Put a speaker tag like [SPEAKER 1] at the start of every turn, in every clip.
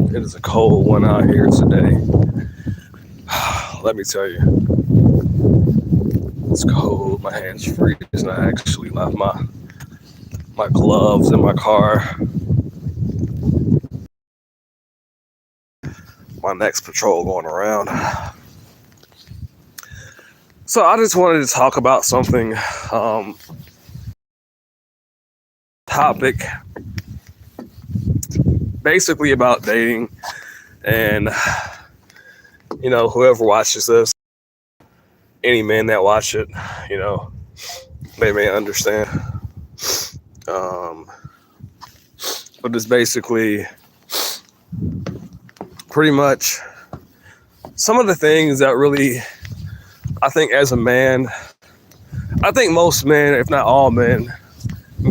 [SPEAKER 1] It is a cold one out here today. Let me tell you, it's cold. My hands freezing. I actually left my gloves in my car. My next patrol going around. So I just wanted to talk about something. Topic basically about dating, and whoever watches this, any men that watch it, you know, they may understand. Um, but it's basically pretty much some of the things that really, I think as a man, I think most men, if not all men,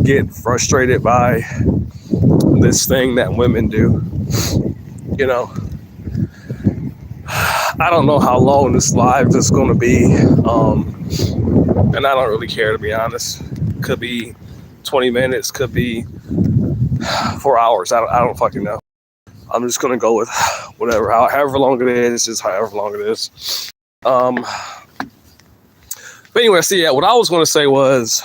[SPEAKER 1] get frustrated by this thing that women do. You know, I don't know how long this live is going to be, and I don't really care, to be honest. Could be 20 minutes, could be 4 hours. I don't fucking know. I'm just going to go with whatever, however long it is however long it is. But anyway, see, yeah, what I was going to say was,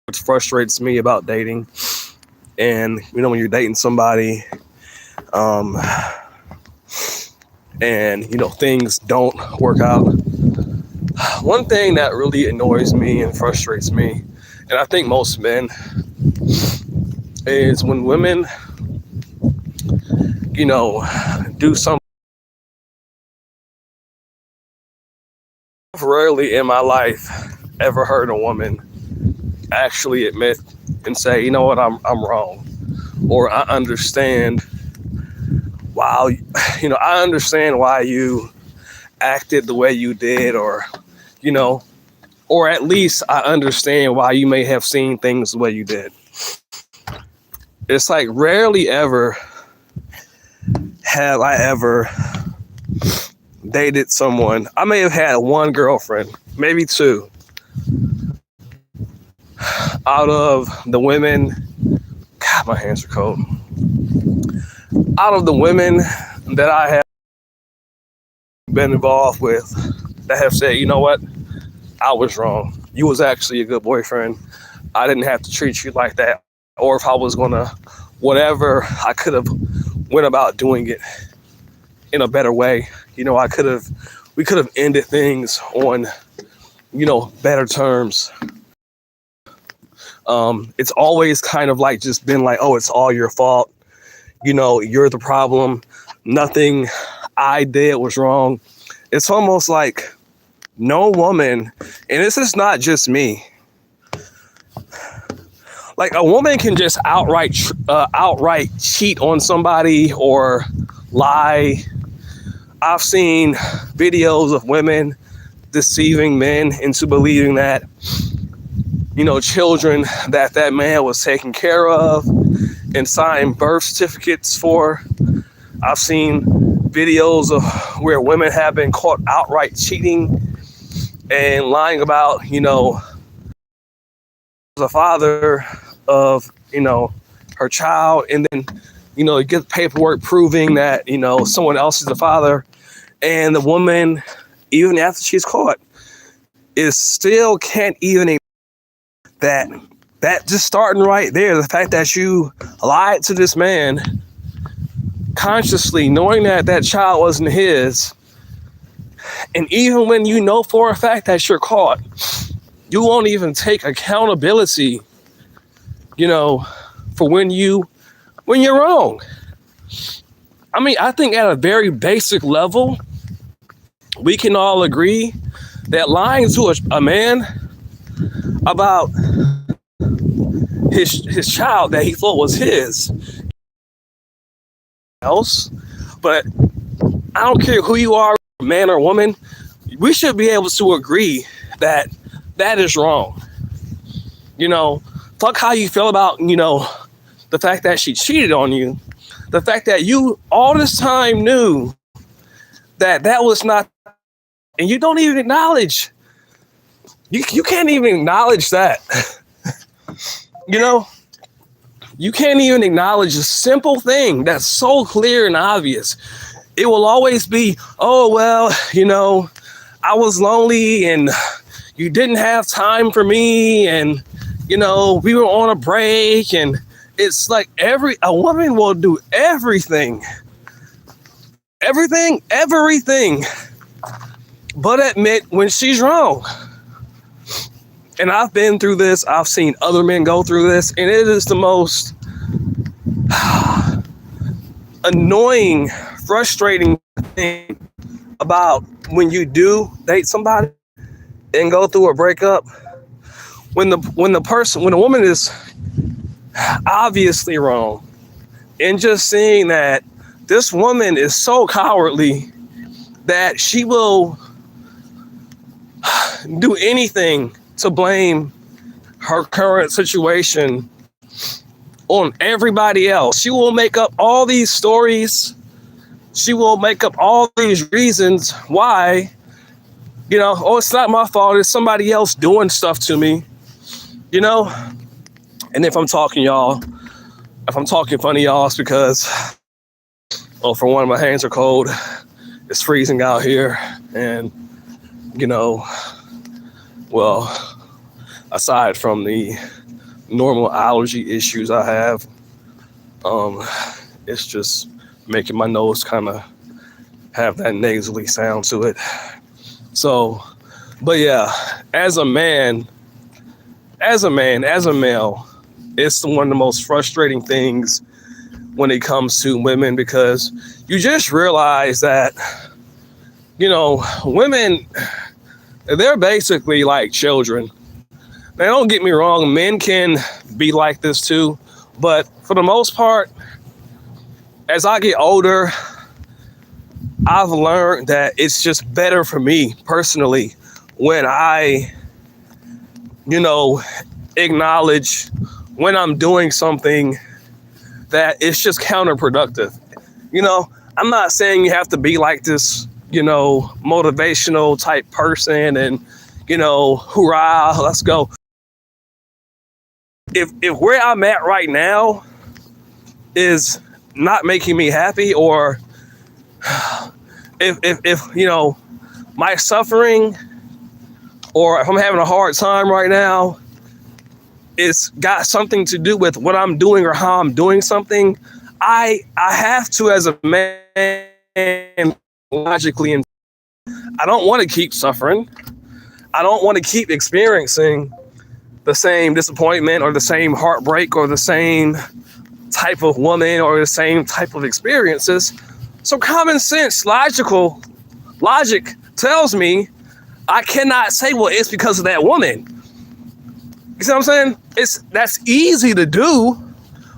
[SPEAKER 1] what frustrates me about dating, and when you're dating somebody, and things don't work out. One thing that really annoys me and frustrates me, and I think most men, is when women, do something. I've rarely in my life ever heard a woman actually admit and say, you know what, I'm wrong, or I understand. Wow, I understand why you acted the way you did, or at least I understand why you may have seen things the way you did. It's like rarely ever have I ever dated someone. I may have had one girlfriend, maybe two, out of the women. God, my hands are cold. Out of the women that I have been involved with, that have said, you know what, I was wrong. You was actually a good boyfriend. I didn't have to treat you like that. Or if I was gonna, whatever, I could have went about doing it in a better way. We could have ended things on, better terms. It's always kind of like just been like, oh, it's all your fault. You're the problem. Nothing I did was wrong. It's almost like no woman, and this is not just me. Like a woman can just outright cheat on somebody or lie. I've seen videos of women deceiving men into believing that, children that man was taking care of and signed birth certificates for. I've seen videos of where women have been caught outright cheating and lying about, the father of, her child, and then, you get paperwork proving that, someone else is the father, and the woman, even after she's caught, is still can't even that just starting right there, the fact that you lied to this man consciously, knowing that child wasn't his, and even when you know for a fact that you're caught, you won't even take accountability, for when you're wrong. I mean, I think at a very basic level, we can all agree that lying to a man about his child that he thought was his else, but I don't care who you are, man or woman, we should be able to agree that that is wrong. Fuck how you feel about, the fact that she cheated on you, the fact that you all this time knew that was not, and you don't even acknowledge, you can't even acknowledge that. You can't even acknowledge a simple thing that's so clear and obvious. It will always be, oh, well, I was lonely and you didn't have time for me. And, we were on a break. And it's like a woman will do everything, but admit when she's wrong. And I've been through this. I've seen other men go through this. And it is the most annoying, frustrating thing about when you do date somebody and go through a breakup. When the woman is obviously wrong, and just seeing that this woman is so cowardly that she will do anything to blame her current situation on everybody else. She will make up all these stories. She will make up all these reasons why, oh, it's not my fault. It's somebody else doing stuff to me, And if I'm talking funny, y'all, it's because, for one, my hands are cold. It's freezing out here. And, aside from the normal allergy issues I have, it's just making my nose kind of have that nasally sound to it. So, but yeah, as a male, it's one of the most frustrating things when it comes to women, because you just realize that, women, they're basically like children. Now, don't get me wrong, men can be like this too, but for the most part, as I get older, I've learned that it's just better for me personally when I, acknowledge when I'm doing something that it's just counterproductive. I'm not saying you have to be like this, motivational type person and, hoorah, let's go. If where I'm at right now is not making me happy, or if my suffering, or if I'm having a hard time right now, it's got something to do with what I'm doing or how I'm doing something, I have to, as a man, logically, and I don't want to keep suffering. I don't want to keep experiencing the same disappointment or the same heartbreak or the same type of woman or the same type of experiences. So common sense, logic tells me I cannot say, well, it's because of that woman. You see what I'm saying? That's easy to do,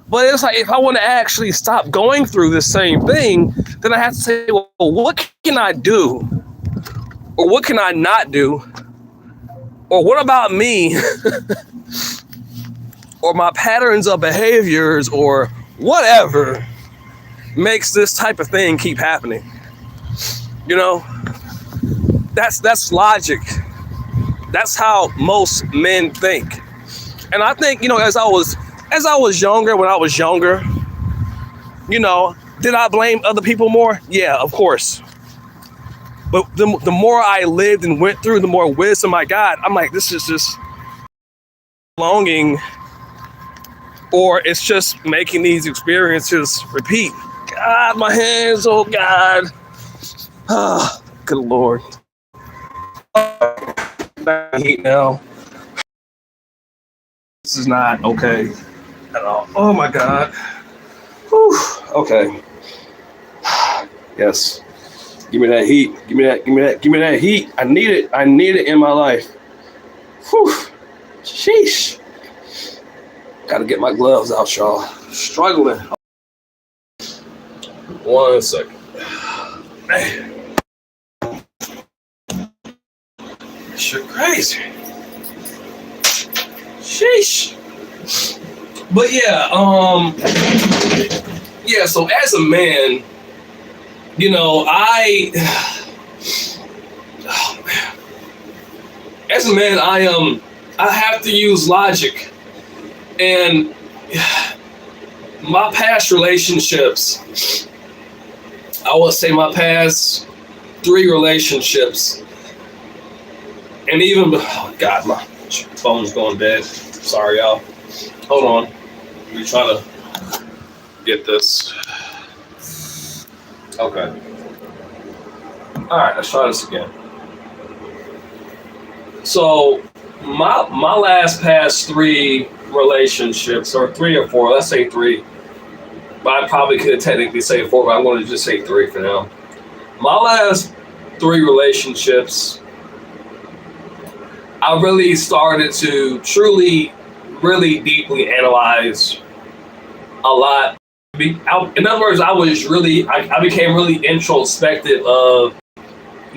[SPEAKER 1] but it's like, if I want to actually stop going through the same thing, then I have to say, well, what can I do? Or what can I not do? Or what about me? Or my patterns of behaviors or whatever makes this type of thing keep happening? That's logic. That's how most men think. And I think, as I was younger, when I was younger, did I blame other people more? Yeah, of course. But the more I lived and went through, the more wisdom I got. I'm like, this is just longing, or it's just making these experiences repeat. God, my hands, oh God. Ah, good Lord. Heat now. This is not okay at all. Oh my God. Whew. Okay. Yes. Give me that heat. Give me that heat. I need it in my life. Whew. Sheesh. Gotta get my gloves out, y'all. Struggling. 1 second. You're crazy. Sheesh. But yeah, so as a man, as a man, I have to use logic. And My past relationships, I would say my past 3 relationships, and even, oh God, my phone's going dead. Sorry, y'all. Hold on. Let me try to get this. Okay. All right, let's try this again. So, my last past 3 relationships, or 3 or 4, let's say 3. But I probably could technically say 4, but I'm going to just say 3 for now. My last 3 relationships, I really started to truly, really deeply analyze a lot. In other words, I became really introspective of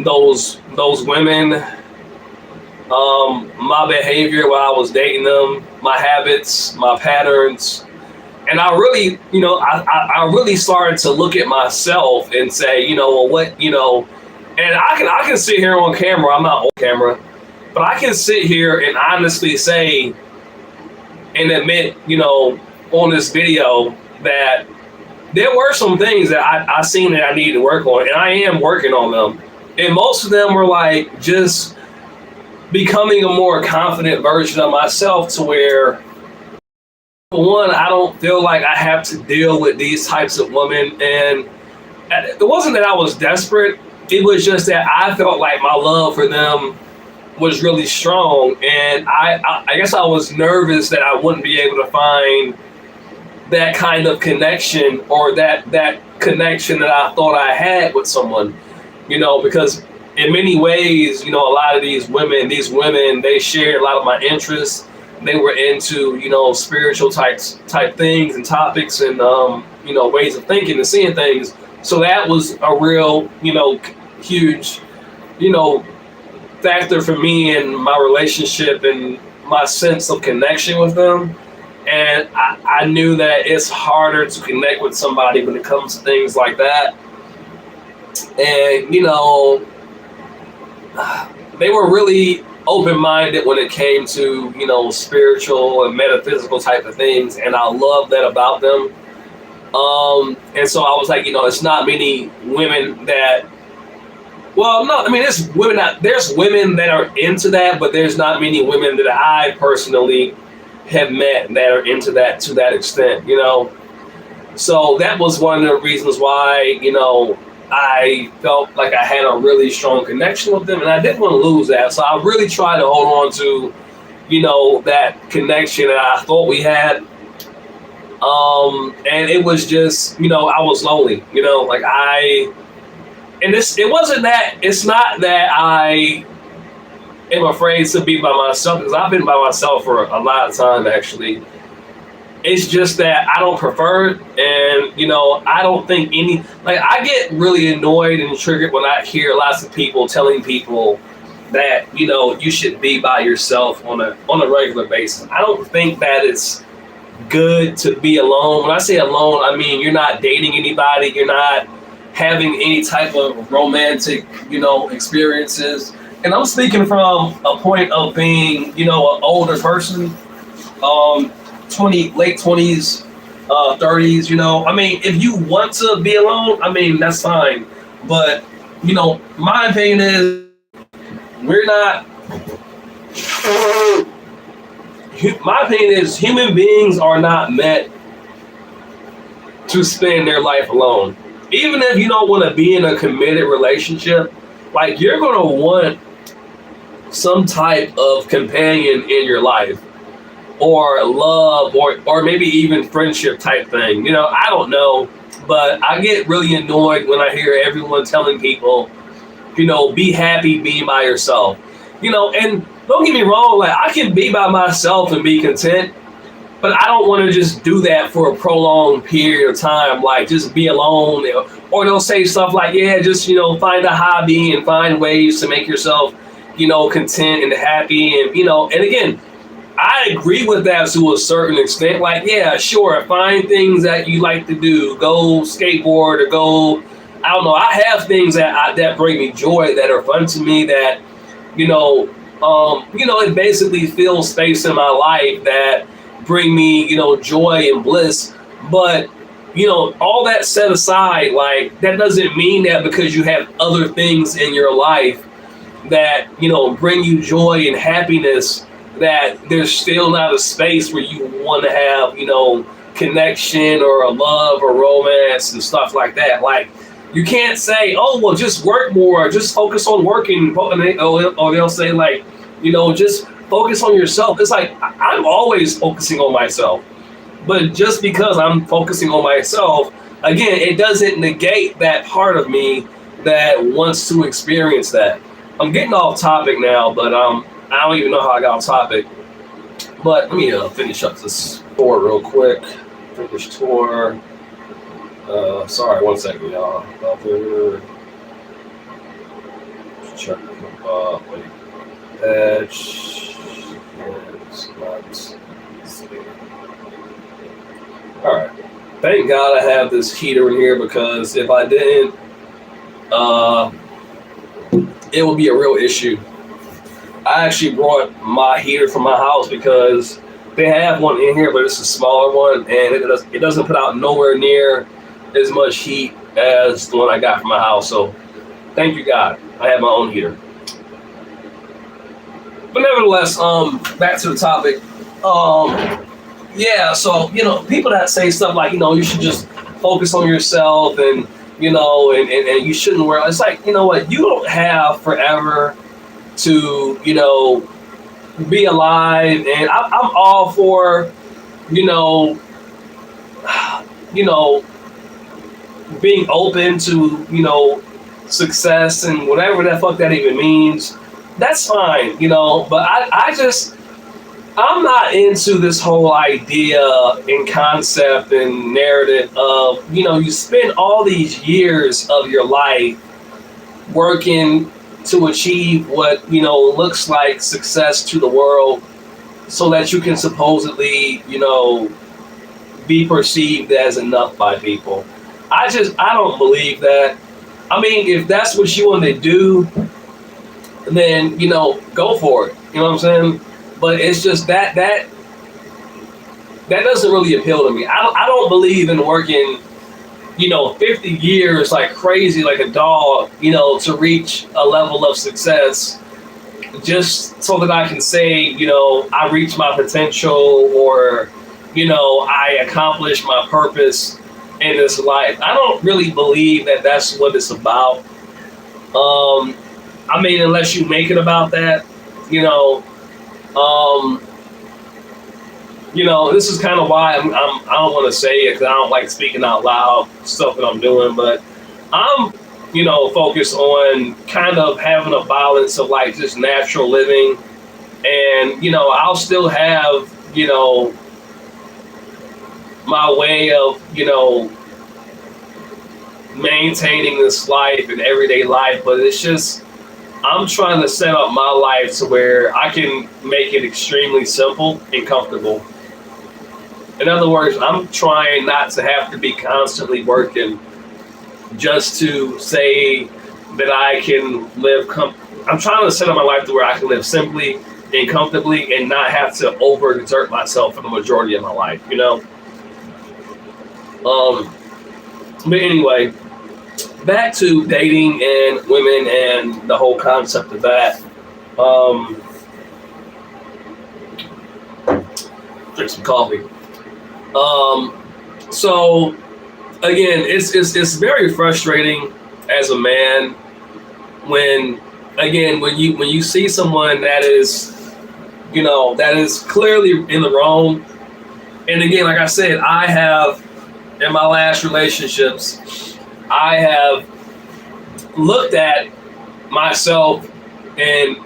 [SPEAKER 1] those women, my behavior while I was dating them, my habits, my patterns, and I really, I really started to look at myself and say, well, what, and I can sit here on camera. I'm not on camera, but I can sit here and honestly say and admit, on this video that there were some things that I seen that I needed to work on, and I am working on them. And most of them were like just becoming a more confident version of myself to where, one, I don't feel like I have to deal with these types of women. And it wasn't that I was desperate. It was just that I felt like my love for them was really strong. And I guess I was nervous that I wouldn't be able to find that kind of connection, or that connection that I thought I had with someone, because in many ways, a lot of these women, they shared a lot of my interests. They were into, spiritual type things and topics, and, ways of thinking and seeing things. So that was a real, huge, factor for me in my relationship and my sense of connection with them. And I knew that it's harder to connect with somebody when it comes to things like that. And, they were really open-minded when it came to, spiritual and metaphysical type of things. And I love that about them. And so I was like, it's not many women that, well, no, I mean, there's women that are into that, but there's not many women that I personally have met that are into that to that extent, So that was one of the reasons why, I felt like I had a really strong connection with them, and I didn't want to lose that. So I really tried to hold on to, that connection that I thought we had. And it was just, I was lonely, it's not that I am afraid to be by myself, because I've been by myself for a lot of time, actually. It's just that I don't prefer it, and I don't think I get really annoyed and triggered when I hear lots of people telling people that you should be by yourself on a regular basis. I don't think that it's good to be alone. When I say alone, I mean you're not dating anybody, you're not having any type of romantic experiences. And I'm speaking from a point of being an older person, late 20s, 30s. I mean, if you want to be alone, I mean, that's fine. But my opinion is my opinion is human beings are not meant to spend their life alone. Even if you don't want to be in a committed relationship, like, you're going to want some type of companion in your life, or love, or maybe even friendship type thing. I don't know, but I get really annoyed when I hear everyone telling people, be happy being by yourself. And don't get me wrong, like, I can be by myself and be content, but I don't want to just do that for a prolonged period of time, like just be alone. Or they'll say stuff like, yeah, just, find a hobby and find ways to make yourself, content and happy. And, and again, I agree with that to a certain extent. Like, yeah, sure, find things that you like to do. Go skateboard, or go, I don't know. I have things that bring me joy, that are fun to me, that, it basically fills space in my life that bring me, joy and bliss. But all that set aside, like that doesn't mean that because you have other things in your life that bring you joy and happiness, that there's still not a space where you want to have connection or a love or romance and stuff like that. Like you can't say, oh well, just work more, just focus on working, or they'll say like, just focus on yourself. It's like I'm always focusing on myself, but just because I'm focusing on myself, again, it doesn't negate that part of me that wants to experience that. I'm getting off topic now, but I don't even know how I got off topic. But let me finish up this tour real quick. Finish tour. Sorry, 1 second, y'all. Check wait. Patch. All right. Thank God I have this heater in here, because if I didn't, it would be a real issue. I actually brought my heater from my house because they have one in here, but it's a smaller one, and it doesn't put out nowhere near as much heat as the one I got from my house. So thank you, God, I have my own heater. But nevertheless, back to the topic. Yeah, so people that say stuff like you should just focus on yourself, and and you shouldn't worry. It's like, what, you don't have forever to be alive, and I'm all for being open to success and whatever the fuck that even means. That's fine, but I'm not into this whole idea and concept and narrative of, you spend all these years of your life working to achieve what, looks like success to the world, so that you can supposedly, be perceived as enough by people. I don't believe that. I mean, if that's what you want to do, then, go for it. You know what I'm saying? But it's just that doesn't really appeal to me. I don't believe in working, 50 years like crazy, like a dog, to reach a level of success, just so that I can say, I reached my potential, or, I accomplished my purpose in this life. I don't really believe that that's what it's about. I mean, unless you make it about that, this is kind of why I don't want to say it, because I don't like speaking out loud stuff that I'm doing, but I'm, focused on kind of having a balance of like just natural living, and, I'll still have, my way of, maintaining this life and everyday life, but it's just, I'm trying to set up my life to where I can make it extremely simple and comfortable. In other words, I'm trying not to have to be constantly working just to say that I can live. I'm trying to set up my life to where I can live simply and comfortably and not have to overexert myself for the majority of my life, But anyway, back to dating and women and the whole concept of that. Drink some coffee. So again, it's very frustrating as a man when you see someone that is that is clearly in the wrong. And again, like I said, I have, in my last relationships, I have looked at myself and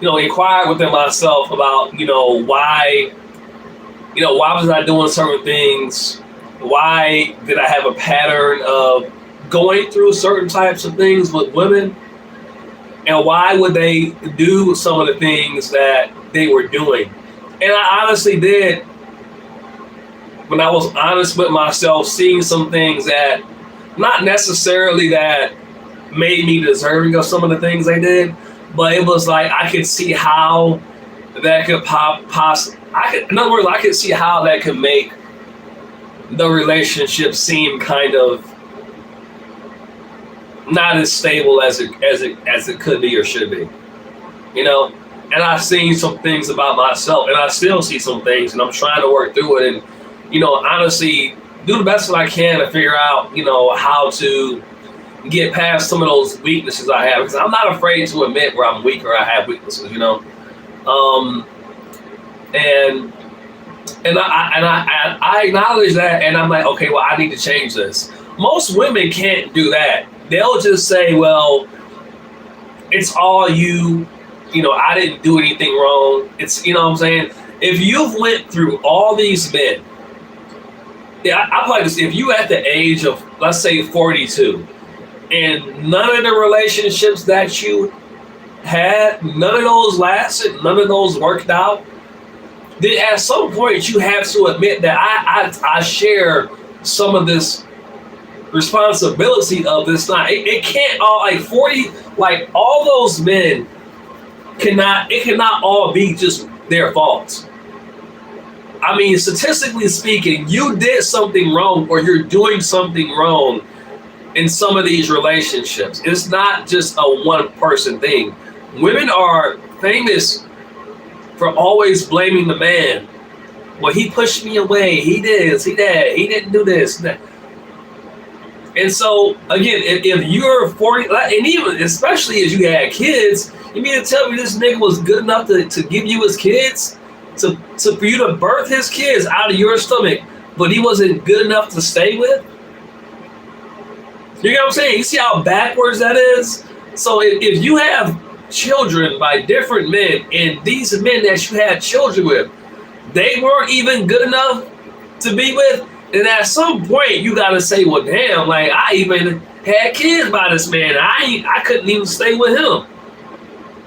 [SPEAKER 1] inquired within myself about why was I doing certain things? Why did I have a pattern of going through certain types of things with women? And why would they do some of the things that they were doing? And I honestly did, when I was honest with myself, seeing some things that not necessarily that made me deserving of some of the things they did, but it was like I could see how that could in other words, I could see how that could make the relationship seem kind of not as stable as it could be or should be, you know. And I've seen some things about myself, and I still see some things, and I'm trying to work through it, and honestly, do the best that I can to figure out, how to get past some of those weaknesses I have, because I'm not afraid to admit where I'm weak or I have weaknesses, and I acknowledge that, and I'm like, okay, well, I need to change this. Most women can't do that. They'll just say, well, it's all you, I didn't do anything wrong. It's, what I'm saying? If you've went through all these men, yeah, I probably just, if you at the age of, let's say 42, and none of the relationships that you had, none of those lasted, none of those worked out, then at some point you have to admit that I share some of this responsibility of this. Not it can't all like 40, like all those men it cannot all be just their fault. I mean, statistically speaking, you did something wrong or you're doing something wrong in some of these relationships. It's not just a one person thing. Women are famous for always blaming the man. Well, he pushed me away. He did. He didn't do this. And so, again, if you're 40, and even especially as you had kids, you mean to tell me this nigga was good enough to give you his kids? For you to birth his kids out of your stomach, but he wasn't good enough to stay with? You know what I'm saying? You see how backwards that is? So if you have children by different men, and these men that you had children with, they weren't even good enough to be with, then at some point you gotta say, well, damn, like I even had kids by this man. I couldn't even stay with him.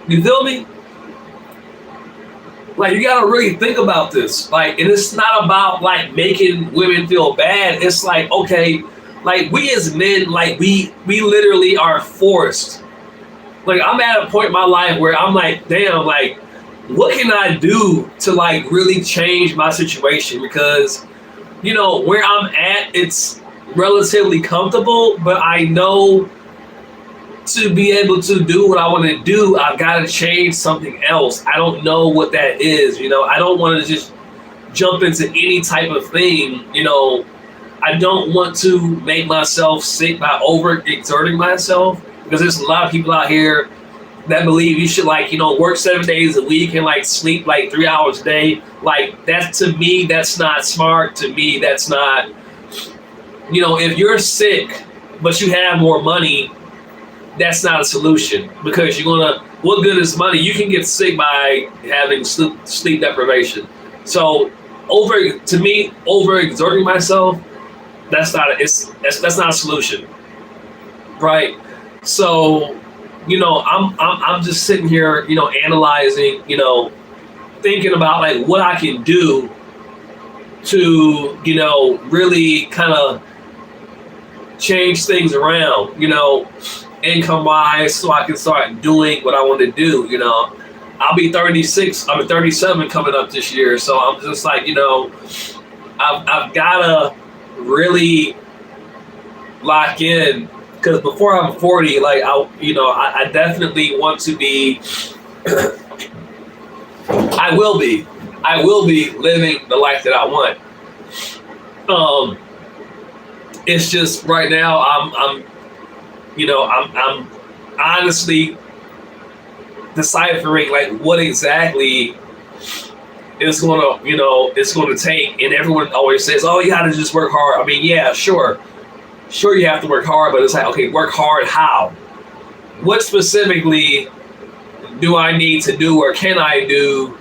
[SPEAKER 1] You feel me? Like, you gotta really think about this. Like, and it's not about like making women feel bad. It's like, okay, like we as men, like we literally are forced. Like, I'm at a point in my life where I'm like, damn, like, what can I do to like really change my situation? Because, where I'm at, it's relatively comfortable, but I know to be able to do what I want to do, I've got to change something else. I don't know what that is. I don't want to just jump into any type of thing. I don't want to make myself sick by overexerting myself, because there's a lot of people out here that believe you should work 7 days a week and sleep 3 hours a day. Like, that, to me, that's not smart. To me, that's not, if you're sick but you have more money, that's not a solution, because what good is money? You can get sick by having sleep deprivation. So to me, overexerting myself, that's not a solution, right? So, I'm just sitting here, analyzing, thinking about what I can do to, really kind of change things around, income wise, so I can start doing what I want to do. I'll be 36, I'm 37 coming up this year. So I'm just like, I've gotta really lock in, because before I'm 40, I definitely want to be, I will be living the life that I want. It's just right now I'm honestly deciphering what exactly is it's gonna take. And everyone always says, oh, you gotta just work hard. I mean, yeah, sure you have to work hard, but it's like, okay, work hard how? What specifically do I need to do, or can I do,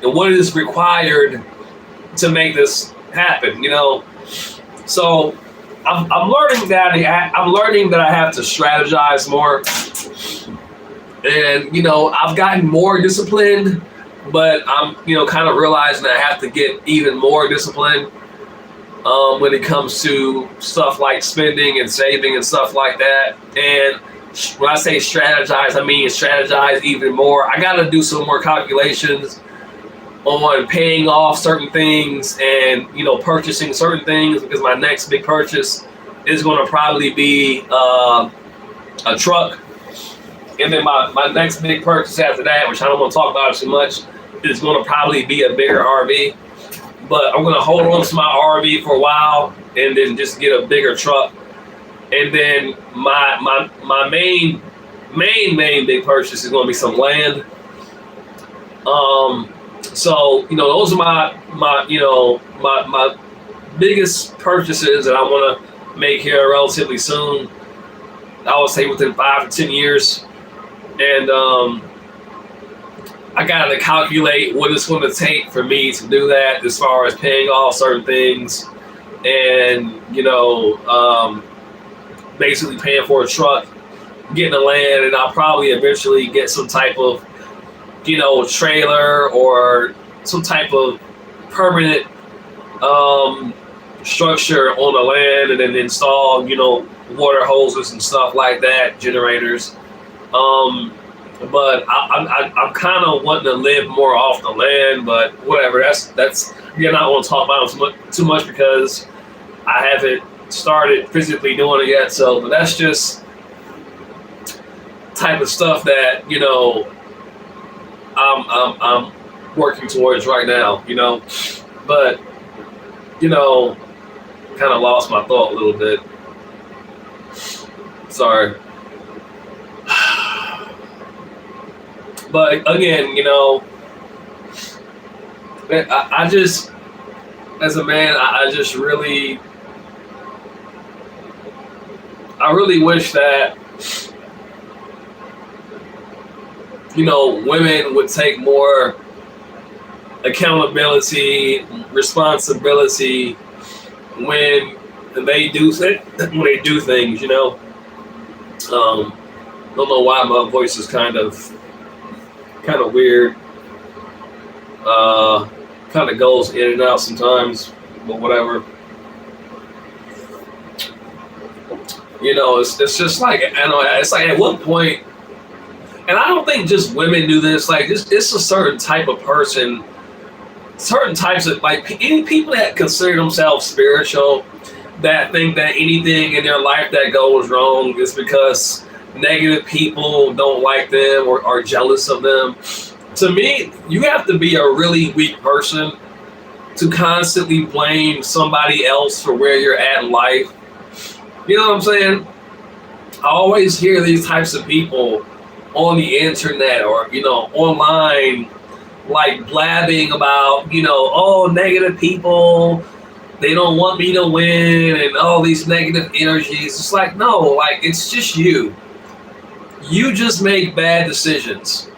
[SPEAKER 1] and what is required to make this happen? So I'm learning that I have to strategize more, and I've gotten more disciplined, but I'm kind of realizing that I have to get even more disciplined when it comes to stuff like spending and saving and stuff like that. And when I say strategize, I mean strategize even more. I got to do some more calculations on paying off certain things and, purchasing certain things, because my next big purchase is going to probably be a truck. And then my next big purchase after that, which I don't want to talk about it too much, is going to probably be a bigger RV. But I'm going to hold on to my RV for a while and then just get a bigger truck. And then my main big purchase is going to be some land. So, those are my biggest purchases that I want to make here relatively soon. I would say within 5 to 10 years. And I got to calculate what it's going to take for me to do that, as far as paying off certain things and, basically paying for a truck, getting the land, and I'll probably eventually get some type of, trailer or some type of permanent structure on the land, and then install, water hoses and stuff like that, generators. But I'm kind of wanting to live more off the land, but whatever. That's again, I don't want to talk about it too much because I haven't started physically doing it yet. So, but that's just type of stuff that I'm working towards right now. But kind of lost my thought a little bit. Sorry. But again, I just, as a man, I really wish that, women would take more accountability, responsibility when they do things. Don't know why my voice is kind of weird. Kind of goes in and out sometimes, but whatever. It's just like, it's like, at what point, and I don't think just women do this, like it's a certain type of person, certain types of, like, any people that consider themselves spiritual, that think that anything in their life that goes wrong is because negative people don't like them or are jealous of them. To me, you have to be a really weak person to constantly blame somebody else for where you're at in life. You know what I'm saying? I always hear these types of people on the internet or, online, like blabbing about, oh, negative people, they don't want me to win, and all these negative energies. It's like, no, like, it's just you. You just make bad decisions.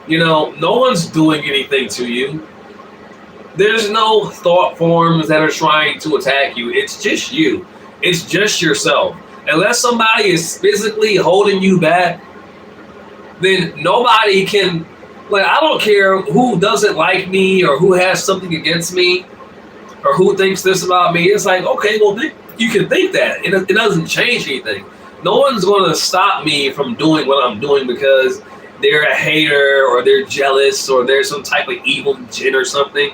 [SPEAKER 1] No one's doing anything to you. There's no thought forms that are trying to attack you. It's just you. It's just yourself. Unless somebody is physically holding you back, then nobody can, like, I don't care who doesn't like me or who has something against me or who thinks this about me. It's like, okay, well, you can think that. It doesn't change anything. No one's going to stop me from doing what I'm doing because they're a hater or they're jealous or they're some type of evil jinn or something.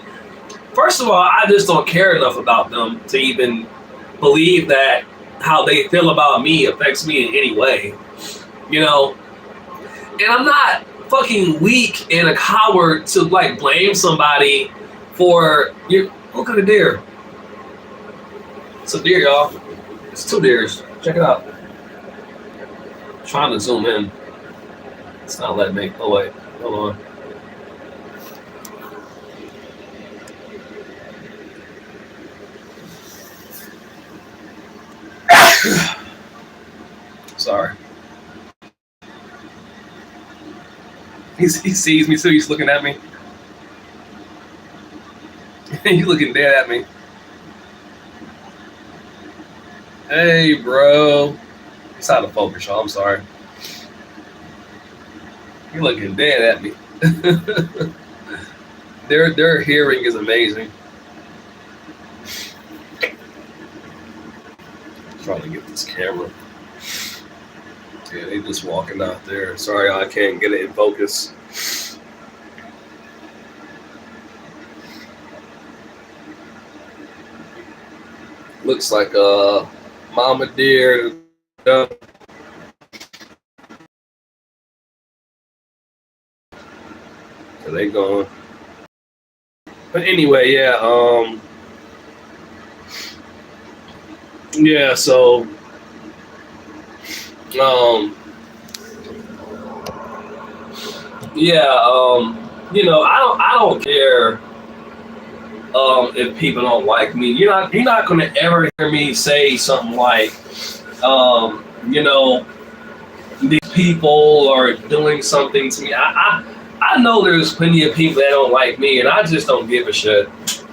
[SPEAKER 1] First of all, I just don't care enough about them to even believe that how they feel about me affects me in any way. And I'm not fucking weak and a coward to, like, blame somebody for look at the deer. It's a deer, y'all. It's 2 deers. Check it out. I'm trying to zoom in. It's not letting me. Oh wait, hold on. Sorry. He sees me too. He's looking at me. He's looking dead at me. Hey, bro. It's out of focus, y'all. I'm sorry. You're looking dead at me. Their hearing is amazing. I'm trying to get this camera. Yeah, they just walking out there. Sorry, I can't get it in focus. Looks like Mama Deer. So they going. But anyway, yeah, yeah. So, um, yeah, I don't care if people don't like me. You're not gonna ever hear me say something like, you know, these people are doing something to me. I know there's plenty of people that don't like me, and I just don't give a shit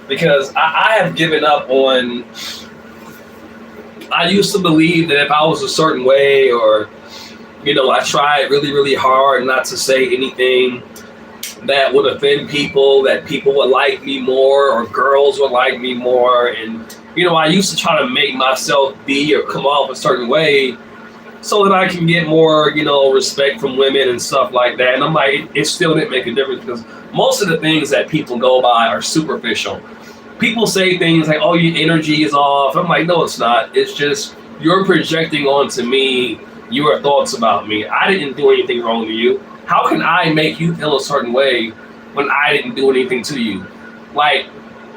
[SPEAKER 1] because I have given up on. I used to believe that if I was a certain way, or I tried really, really hard not to say anything that would offend people, that people would like me more, or girls would like me more, and I used to try to make myself be or come off a certain way so that I can get more, respect from women and stuff like that. And I'm like, it still didn't make a difference because most of the things that people go by are superficial. People say things like, "Oh, your energy is off." I'm like, no, it's not. It's just you're projecting onto me your thoughts about me. I didn't do anything wrong to you. How can I make you feel a certain way when I didn't do anything to you? Like,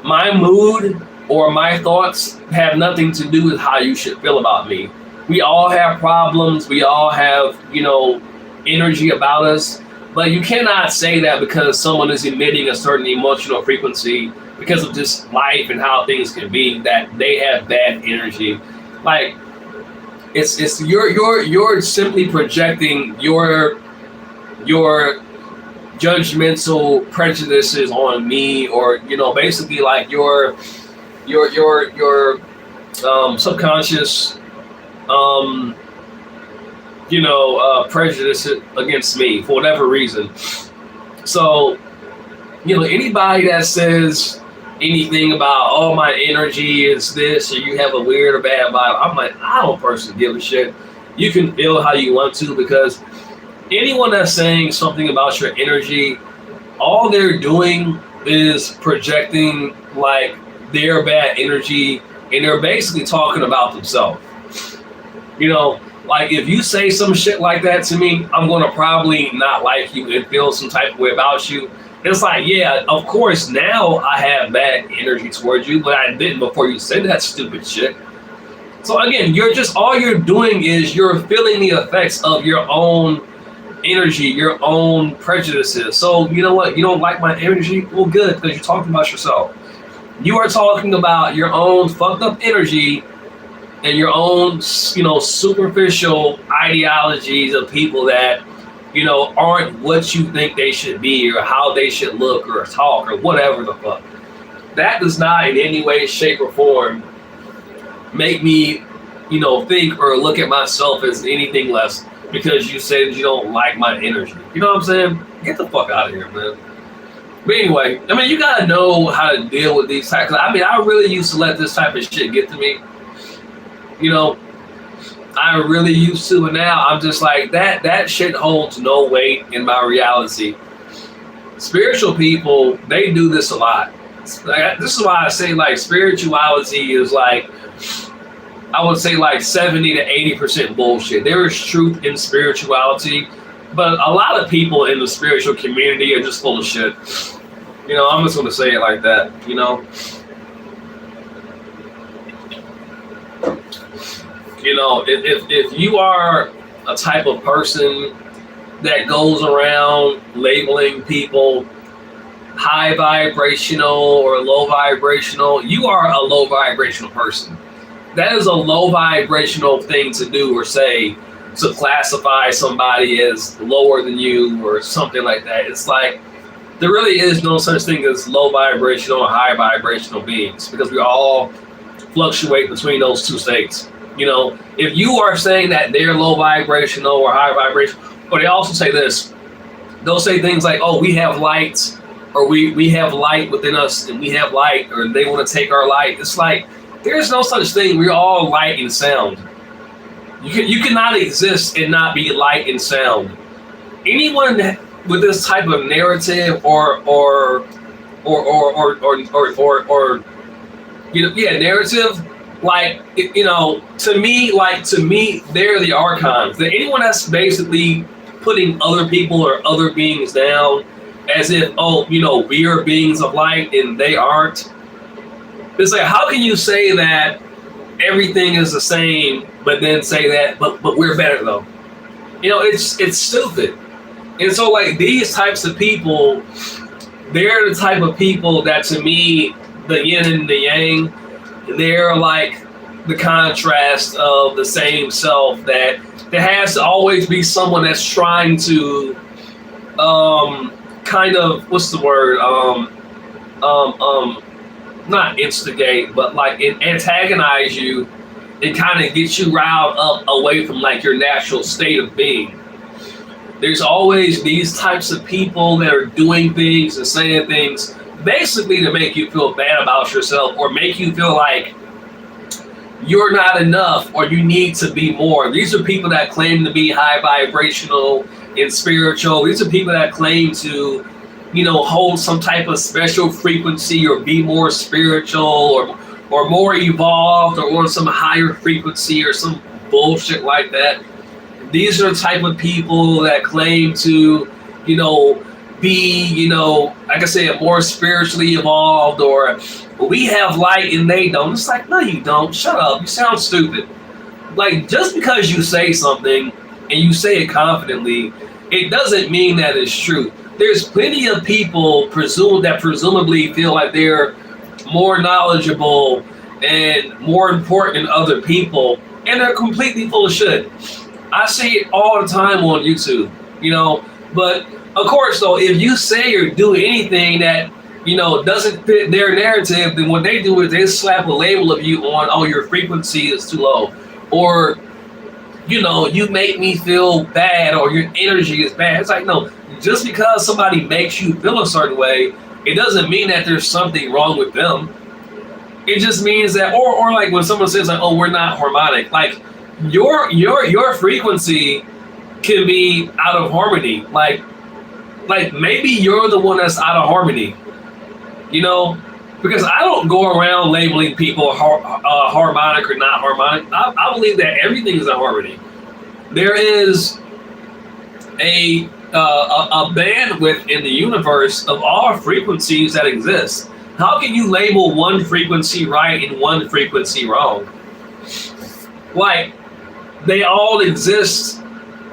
[SPEAKER 1] my mood or my thoughts have nothing to do with how you should feel about me. We all have problems. We all have, energy about us. But you cannot say that because someone is emitting a certain emotional frequency because of just life and how things can be that they have bad energy. Like, it's you're simply projecting your judgmental prejudices on me, or basically like your subconscious um prejudice against me for whatever reason. So anybody that says anything about, oh, my energy is this, or you have a weird or bad vibe, I'm like, I don't personally give a shit. You can feel how you want to, because anyone that's saying something about your energy, all they're doing is projecting like their bad energy, and they're basically talking about themselves. Like, if you say some shit like that to me, I'm gonna probably not like you and feel some type of way about you. It's like, yeah, of course now I have bad energy towards you, but I didn't before you said that stupid shit. So again, all you're doing is you're feeling the effects of your own energy, your own prejudices. So you know what? You don't like my energy? Well, good, because you're talking about yourself. You are talking about your own fucked up energy and your own, superficial ideologies of people that, aren't what you think they should be, or how they should look or talk or whatever the fuck. That does not in any way, shape, or form make me, think or look at myself as anything less because you said you don't like my energy. You know what I'm saying? Get the fuck out of here, man. But anyway, I mean, you gotta know how to deal with these types. I mean, I really used to let this type of shit get to me. I really used to, and now I'm just like, that shit holds no weight in my reality. Spiritual people, they do this a lot. Like, this is why I say, like, spirituality is like, I would say like 70 to 80% bullshit. There is truth in spirituality, but a lot of people in the spiritual community are just full of shit. I'm just gonna say it like that. If you are a type of person that goes around labeling people high vibrational or low vibrational, you are a low vibrational person. That is a low vibrational thing to do or say, to classify somebody as lower than you or something like that. It's like, there really is no such thing as low vibrational or high vibrational beings, because we all fluctuate between those two states. If you are saying that they're low vibrational or high vibrational, or they also say this, they'll say things like, oh, we have light, or we have light within us, and we have light, or they want to take our light. It's like, there's no such thing. We're all light and sound. You cannot exist and not be light and sound. Anyone with this type of narrative or narrative, Like, to me, they're the archons. That anyone that's basically putting other people or other beings down as if, oh, we are beings of light and they aren't. It's like, how can you say that everything is the same, but then say that, but we're better though? It's stupid. And so, like, these types of people, they're the type of people that, to me, the yin and the yang, they're like the contrast of the same self. That there has to always be someone that's trying to, kind of, what's the word, not instigate, but like antagonize you and kind of get you riled up away from like your natural state of being. There's always these types of people that are doing things and saying things basically to make you feel bad about yourself, or make you feel like you're not enough or you need to be more. These are people that claim to be high vibrational and spiritual. These are people that claim to, hold some type of special frequency or be more spiritual, or more evolved, or on some higher frequency or some bullshit like that. These are the type of people that claim to, be, like I said, more spiritually evolved, or we have light and they don't. It's like, no, you don't. Shut up. You sound stupid. Like, just because you say something and you say it confidently, it doesn't mean that it's true. There's plenty of people presumably feel like they're more knowledgeable and more important than other people, and they're completely full of shit. I see it all the time on YouTube, But of course, though, if you say or do anything that doesn't fit their narrative, then what they do is they slap a label of you on, oh, your frequency is too low, or you make me feel bad, or your energy is bad. It's like, no, just because somebody makes you feel a certain way, it doesn't mean that there's something wrong with them. It just means that, or like when someone says like, oh, we're not harmonic, like your frequency can be out of harmony. Like maybe you're the one that's out of harmony, because I don't go around labeling people harmonic or not harmonic. I believe that everything is in harmony. There is a bandwidth in the universe of all frequencies that exist. How can you label one frequency right and one frequency wrong? Like, they all exist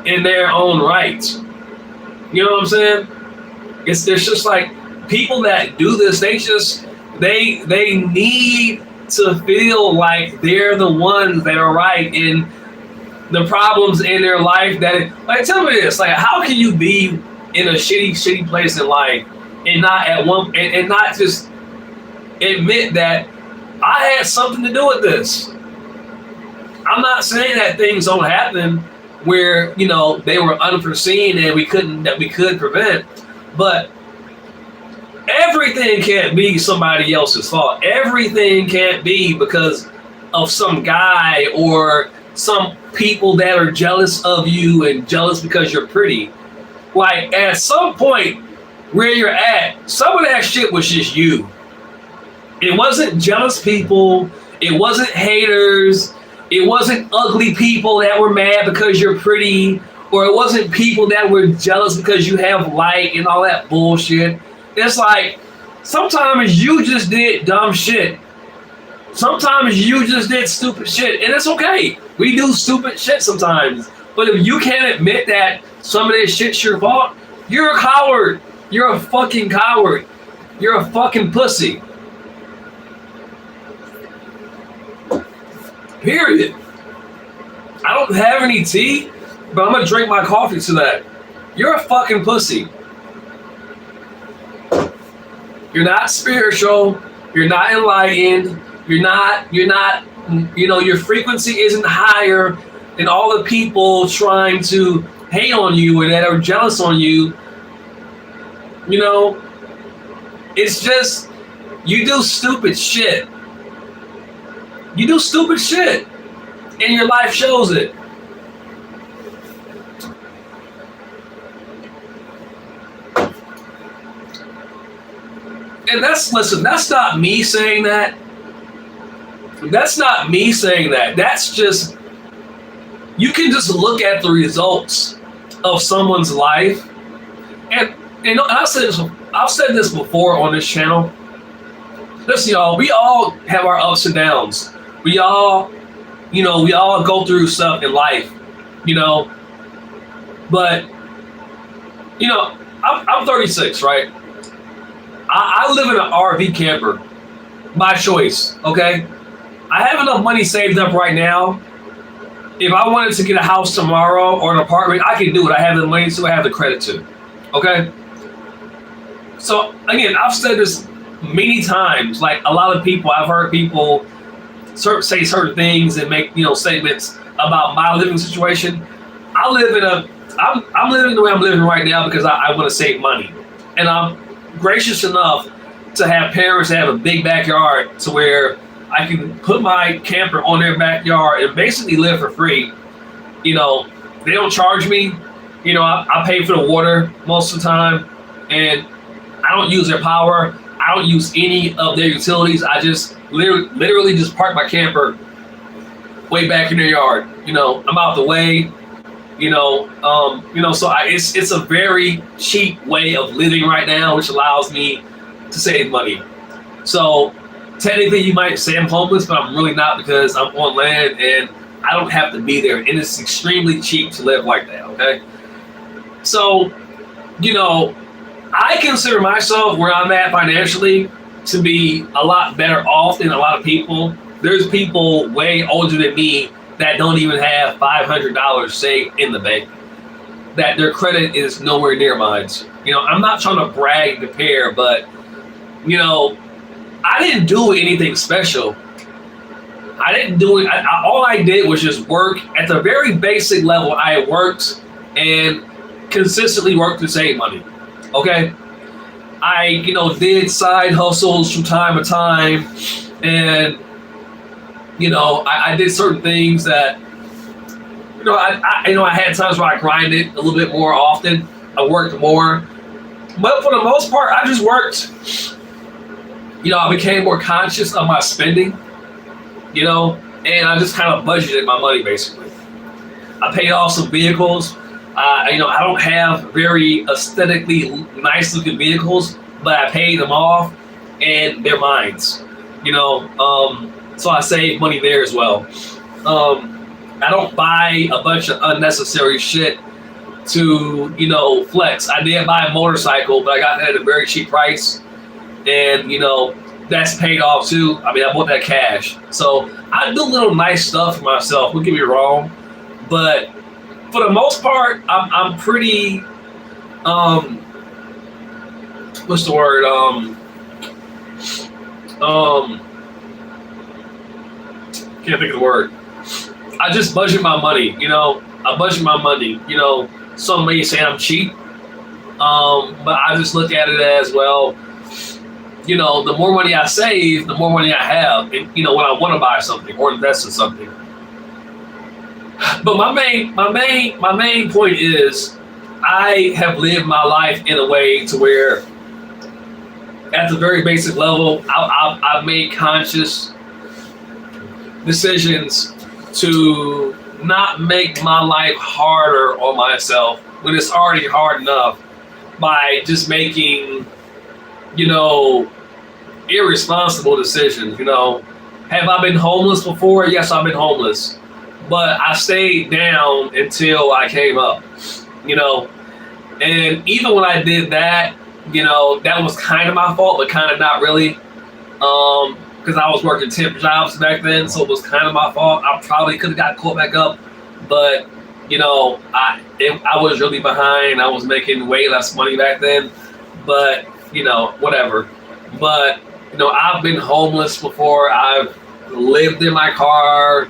[SPEAKER 1] in their own right. You know what I'm saying? It's just like people that do this, they need to feel like they're the ones that are right in the problems in their life. Like, tell me this, like, how can you be in a shitty place in life and not and not just admit that I had something to do with this? I'm not saying that things don't happen where they were unforeseen and we could prevent, but everything can't be somebody else's fault. Everything can't be because of some guy or some people that are jealous of you and jealous because you're pretty. Like, at some point where you're at, some of that shit was just you. It wasn't jealous people. It wasn't haters. It wasn't ugly people that were mad because you're pretty, or it wasn't people that were jealous because you have light and all that bullshit. It's like, sometimes you just did dumb shit. Sometimes you just did stupid shit, and it's okay. We do stupid shit sometimes. But if you can't admit that some of this shit's your fault, you're a coward. You're a fucking coward. You're a fucking pussy. Period. I don't have any tea, but I'm gonna drink my coffee to that. You're a fucking pussy. You're not spiritual. You're not enlightened. You're not, your frequency isn't higher than all the people trying to hate on you and that are jealous on you. It's just, you do stupid shit. You do stupid shit, and your life shows it. And that's not me saying that. That's not me saying that. That's just, you can just look at the results of someone's life. And I've said this before on this channel. Listen, y'all, we all have our ups and downs. We all, we all go through stuff in life, you know. But, I'm 36, right? I live in an RV camper by choice, okay? I have enough money saved up right now. If I wanted to get a house tomorrow or an apartment, I can do it. I have the money to, I have the credit to, okay? So, again, I've said this many times. Like, a lot of people, I've heard people say certain things and make, statements about my living situation. I'm living the way I'm living right now because I want to save money. And I'm gracious enough to have parents that have a big backyard to where I can put my camper on their backyard and basically live for free. They don't charge me. I pay for the water most of the time, and I don't use their power. I don't use any of their utilities. I just literally just park my camper way back in their yard. I'm out the way. So it's a very cheap way of living right now, which allows me to save money. So technically you might say I'm homeless, but I'm really not, because I'm on land and I don't have to be there. And it's extremely cheap to live like that, okay? So, I consider myself where I'm at financially to be a lot better off than a lot of people. There's people way older than me that don't even have $500 saved in the bank, that their credit is nowhere near mine. I'm not trying to brag to compare, but, I didn't do anything special. I didn't do it. All I did was just work at the very basic level. I worked and consistently worked to save money. Okay. I, did side hustles from time to time, and, I did certain things that, I had times where I grinded a little bit more often. I worked more, but for the most part, I just worked. I became more conscious of my spending, and I just kind of budgeted my money, basically. I paid off some vehicles. I don't have very aesthetically nice looking vehicles, but I paid them off and they're mine. So I save money there as well. I don't buy a bunch of unnecessary shit to, flex. I did buy a motorcycle, but I got that at a very cheap price. And, that's paid off too. I bought that cash. So I do little nice stuff for myself. Don't get me wrong. But for the most part, I'm pretty, what's the word? Can't think of the word. I just budget my money, I budget my money. Some may say I'm cheap, but I just look at it as, well, the more money I save, the more money I have, and, when I want to buy something or invest in something. But my main point is, I have lived my life in a way to where, at the very basic level, I've made conscious decisions to not make my life harder on myself when it's already hard enough, by just making, irresponsible decisions. Have I been homeless before? Yes, I've been homeless, but I stayed down until I came up, and even when I did that, that was kind of my fault, but kind of not really, because I was working temp jobs back then, so it was kind of my fault. I probably could have got caught back up, but I was really behind. I was making way less money back then, but whatever. But I've been homeless before. I've lived in my car.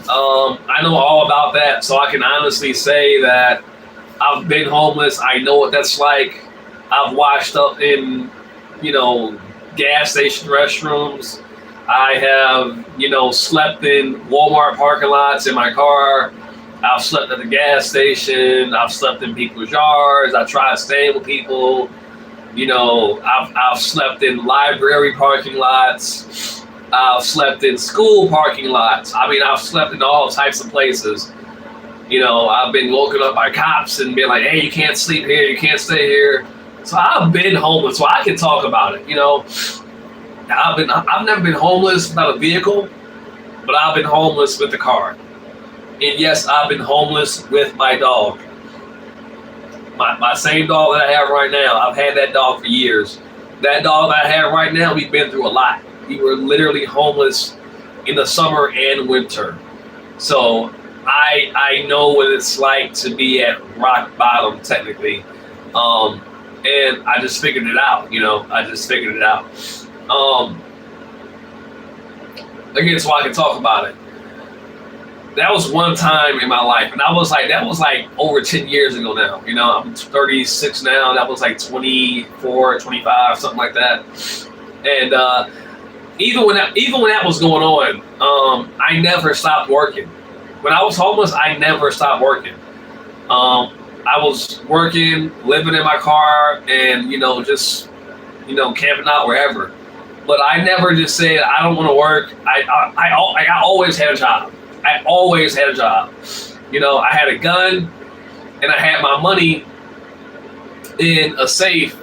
[SPEAKER 1] I know all about that, so I can honestly say that I've been homeless. I know what that's like. I've washed up in, gas station restrooms. I have, slept in Walmart parking lots in my car. I've slept at the gas station. I've slept in people's yards. I tried staying with people. I've slept in library parking lots.
[SPEAKER 2] I've slept in school parking lots. I mean, I've slept in all types of places. You know, I've been woken up by cops and been like, hey, you can't sleep here, you can't stay here. So I've been homeless, so I can talk about it. You know, I've never been homeless without a vehicle, but I've been homeless with the car. And yes, I've been homeless with my dog. My same dog that I have right now, I've had that dog for years. That dog that I have right now, we've been through a lot. We were literally homeless in the summer and winter. So I know what it's like to be at rock bottom, technically. And I just figured it out, you know. I just figured it out. Again, so I can talk about it. That was one time in my life, and that was like over 10 years ago now. You know, I'm 36 now. That was like 24, 25, something like that. And even when that was going on, I never stopped working. When I was homeless, I never stopped working. I was working, living in my car, and just camping out wherever. But I never just said I don't want to work. I always had a job. I always had a job. You know, I had a gun and I had my money in a safe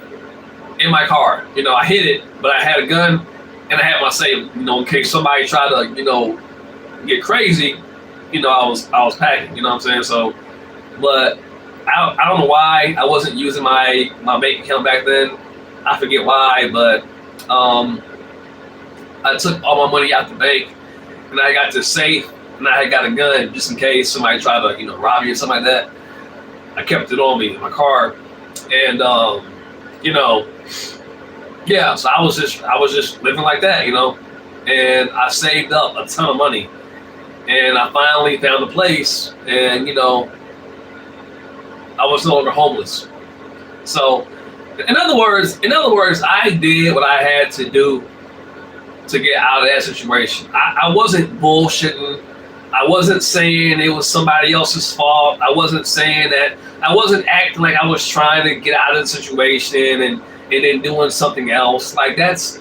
[SPEAKER 2] in my car. You know, I hid it, but I had a gun and I had my safe, in case somebody tried to, get crazy, I was packing, you know what I'm saying? So, but I don't know why I wasn't using my bank account back then. I forget why, but I took all my money out the bank and I got this safe. And I had got a gun just in case somebody tried to, rob me or something like that. I kept it on me in my car, and yeah. So I was just living like that, And I saved up a ton of money, and I finally found a place, and I was no longer homeless. So, in other words, I did what I had to do to get out of that situation. I wasn't bullshitting. I wasn't saying it was somebody else's fault. I wasn't saying that. I wasn't acting like I was trying to get out of the situation and then doing something else. Like that's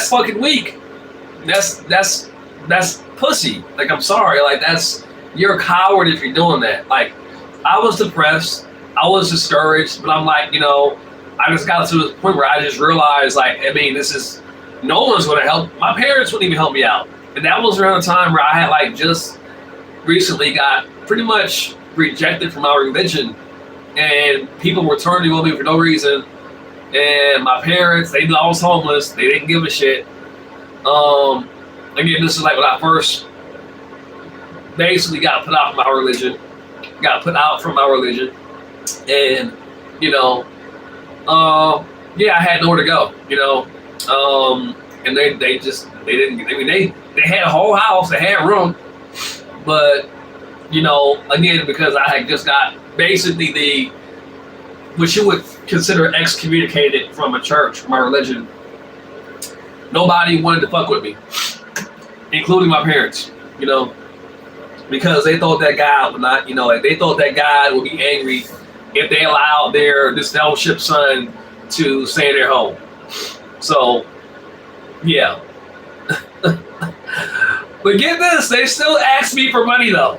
[SPEAKER 2] fucking weak. That's pussy. Like, I'm sorry. Like, you're a coward if you're doing that. Like, I was depressed. I was discouraged, but I'm like, I just got to this point where I just realized, like, I mean, no one's going to help. My parents wouldn't even help me out. And that was around a time where I had just recently got pretty much rejected from our religion, and people were turning on me for no reason. And my parents, they knew I was homeless. They didn't give a shit. Again, this is like when I first basically got put out from our religion. And yeah, I had nowhere to go. And they didn't. I mean, they had a whole house, they had room, but again, because I had just got basically what you would consider excommunicated from a church, from my religion. Nobody wanted to fuck with me, including my parents. Because they thought that God would not. They thought that God would be angry if they allowed their discipleship son to stay in their home. So, yeah. But get this, they still asked me for money though.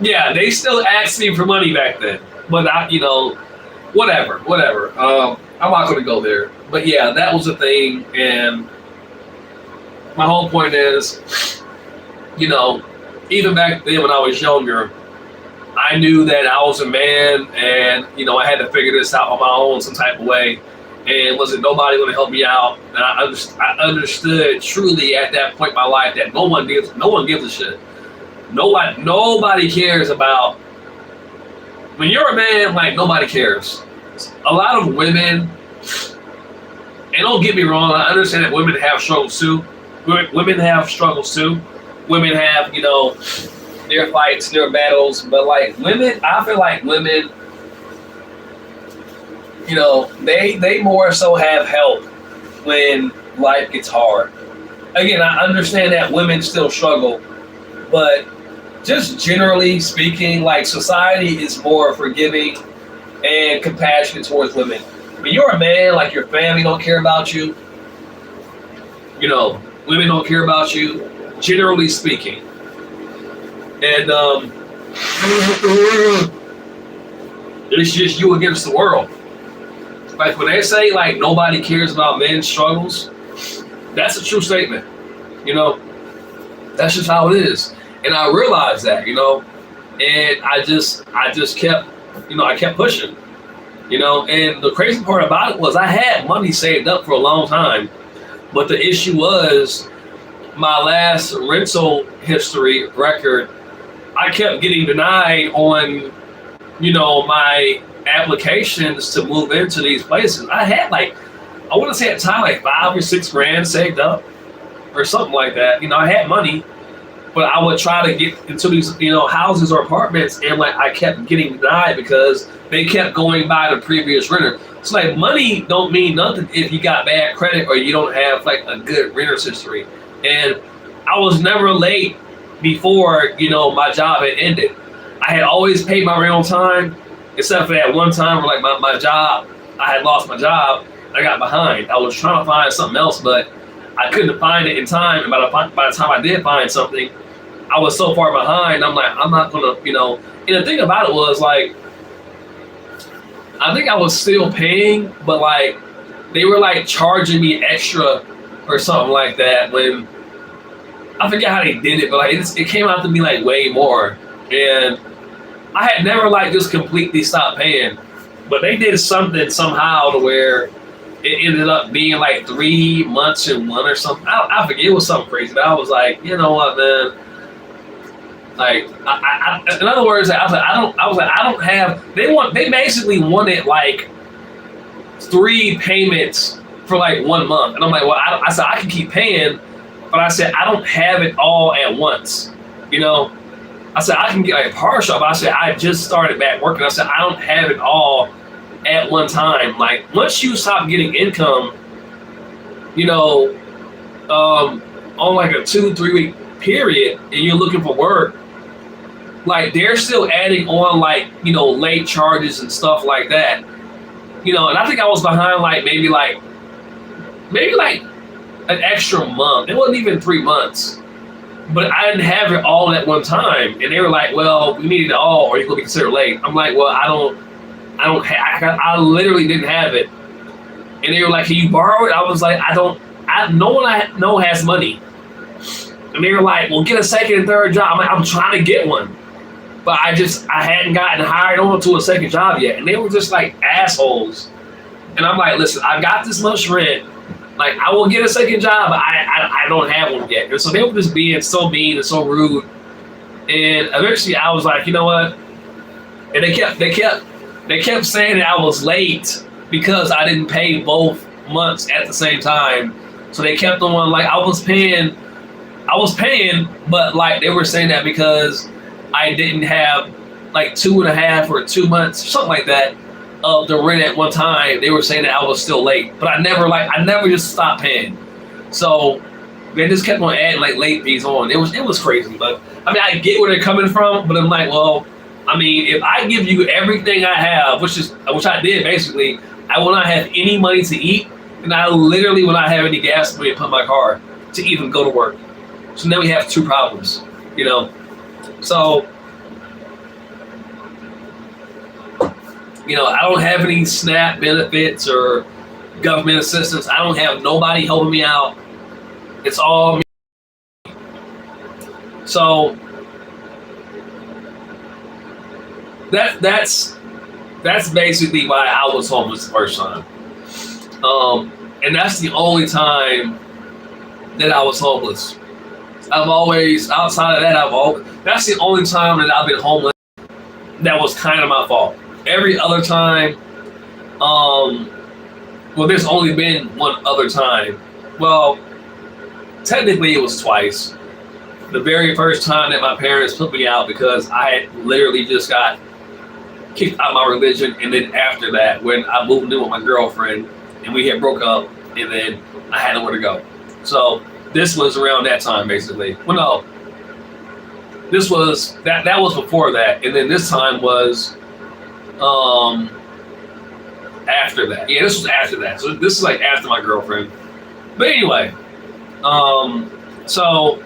[SPEAKER 2] Yeah, they still asked me for money back then. But whatever. I'm not gonna go there. But yeah, that was the thing, and my whole point is, even back then when I was younger, I knew that I was a man, and I had to figure this out on my own some type of way. And wasn't nobody going to help me out. And I understood truly at that point in my life that no one gives a shit. Nobody cares about. When you're a man, like, nobody cares. A lot of women, and don't get me wrong, I understand that women have struggles too. Women have struggles too. Women have, their fights, their battles. But like women, I feel like women, they more so have help when life gets hard. Again, I understand that women still struggle, but just generally speaking, like, society is more forgiving and compassionate towards women. When you're a man, like, your family don't care about you, Women don't care about you, generally speaking. And it's just you against the world. Like when they say like nobody cares about men's struggles, that's a true statement. You know, that's just how it is. And I realized that, you know, and I just kept, you know, I kept pushing, you know, and the crazy part about it was I had money saved up for a long time, but the issue was my last rental history record, I kept getting denied on, you know, my applications to move into these places. I had like, I want to say at the time, like 5 or 6 grand saved up or something like that. You know, I had money, but I would try to get into these, you know, houses or apartments, and like I kept getting denied because they kept going by the previous renter. So like money don't mean nothing if you got bad credit or you don't have like a good renter's history. And I was never late before, you know, my job had ended. I had always paid my rent on time, except for that one time where like my job, I had lost my job. I got behind. I was trying to find something else, but I couldn't find it in time. And by the time I did find something, I was so far behind. I'm like, I'm not gonna, you know. And the thing about it was like, I think I was still paying, but like they were like charging me extra or something like that. When I forget how they did it, but like it came out to be like way more. And I had never like just completely stopped paying, but they did something somehow to where it ended up being like 3 months in one or something. I forget, it was something crazy, but I was like, you know what, man? Like, in other words, I don't have. They basically wanted like 3 payments for like 1 month, and I'm like, well, I said I can keep paying, but I said I don't have it all at once, you know. I said I can get like partial, but I said I just started back working. I said I don't have it all at one time. Like once you stop getting income, you know, on like a 2-3 week period, and you're looking for work, like they're still adding on like, you know, late charges and stuff like that. You know, and I think I was behind like maybe like an extra month. It wasn't even 3 months. But I didn't have it all at one time, and they were like, "Well, we need it all, or you're gonna be considered late." I'm like, "Well, I literally didn't have it." And they were like, "Can you borrow it?" I was like, no one I know has money." And they were like, "Well, get a second and third job." I'm like, "I'm trying to get one, but I hadn't gotten hired on to a second job yet." And they were just like assholes. And I'm like, "Listen, I got this much rent. Like, I will get a second job, but I don't have one yet." And so they were just being so mean and so rude. And eventually I was like, you know what? And they kept saying that I was late because I didn't pay both months at the same time. So they kept on like I was paying, but like they were saying that because I didn't have like 2.5 or 2 months, something like that, of the rent at one time. They were saying that I was still late, but I never just stopped paying. So they just kept on adding like late fees on. It was crazy. But I mean, I get where they're coming from, but I'm like, well, I mean, if I give you everything I have, which I did basically, I will not have any money to eat, and I literally will not have any gas money to put in my car to even go to work. So now we have 2 problems, you know. So, you know, I don't have any SNAP benefits or government assistance. I don't have nobody helping me out. It's all me. So that's basically why I was homeless the first time. And that's the only time that I was homeless. I've always, outside of that, that's the only time that I've been homeless that was kind of my fault. Every other time, well, there's only been one other time. Well, technically it was twice. The very first time that my parents put me out because I had literally just got kicked out of my religion, and then after that, when I moved in with my girlfriend and we had broke up, and then I had nowhere to go. So this was around that time, basically. Well, no, this was that was before that, and then this time was after that. Yeah, this was after that. So this is like after my girlfriend. But anyway, So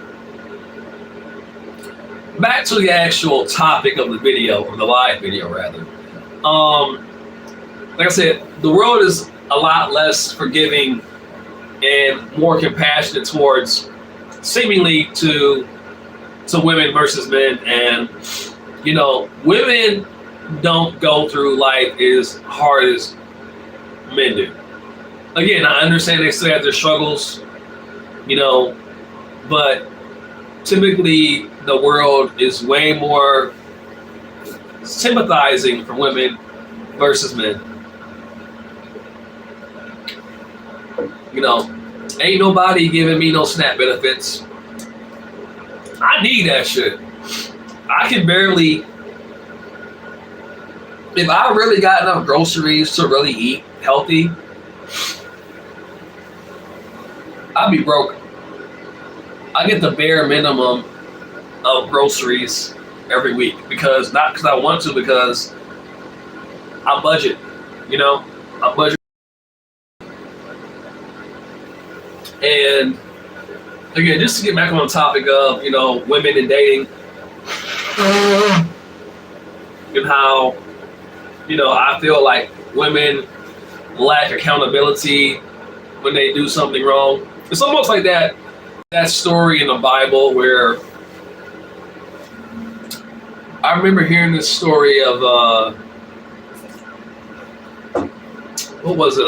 [SPEAKER 2] back to the actual topic of the video, or the live video rather. Like I said, the world is a lot less forgiving and more compassionate towards seemingly to women versus men. And women don't go through life as hard as men do. Again, I understand they still have their struggles, but typically the world is way more sympathizing for women versus men. Ain't nobody giving me no SNAP benefits. I need that shit. I can barely, if I really got enough groceries to really eat healthy, I'd be broke. I get the bare minimum of groceries every week not because I want to, because I budget, I budget. And again, just to get back on the topic of, women and dating and how, I feel like women lack accountability when they do something wrong. It's almost like that story in the Bible where I remember hearing this story of what was it?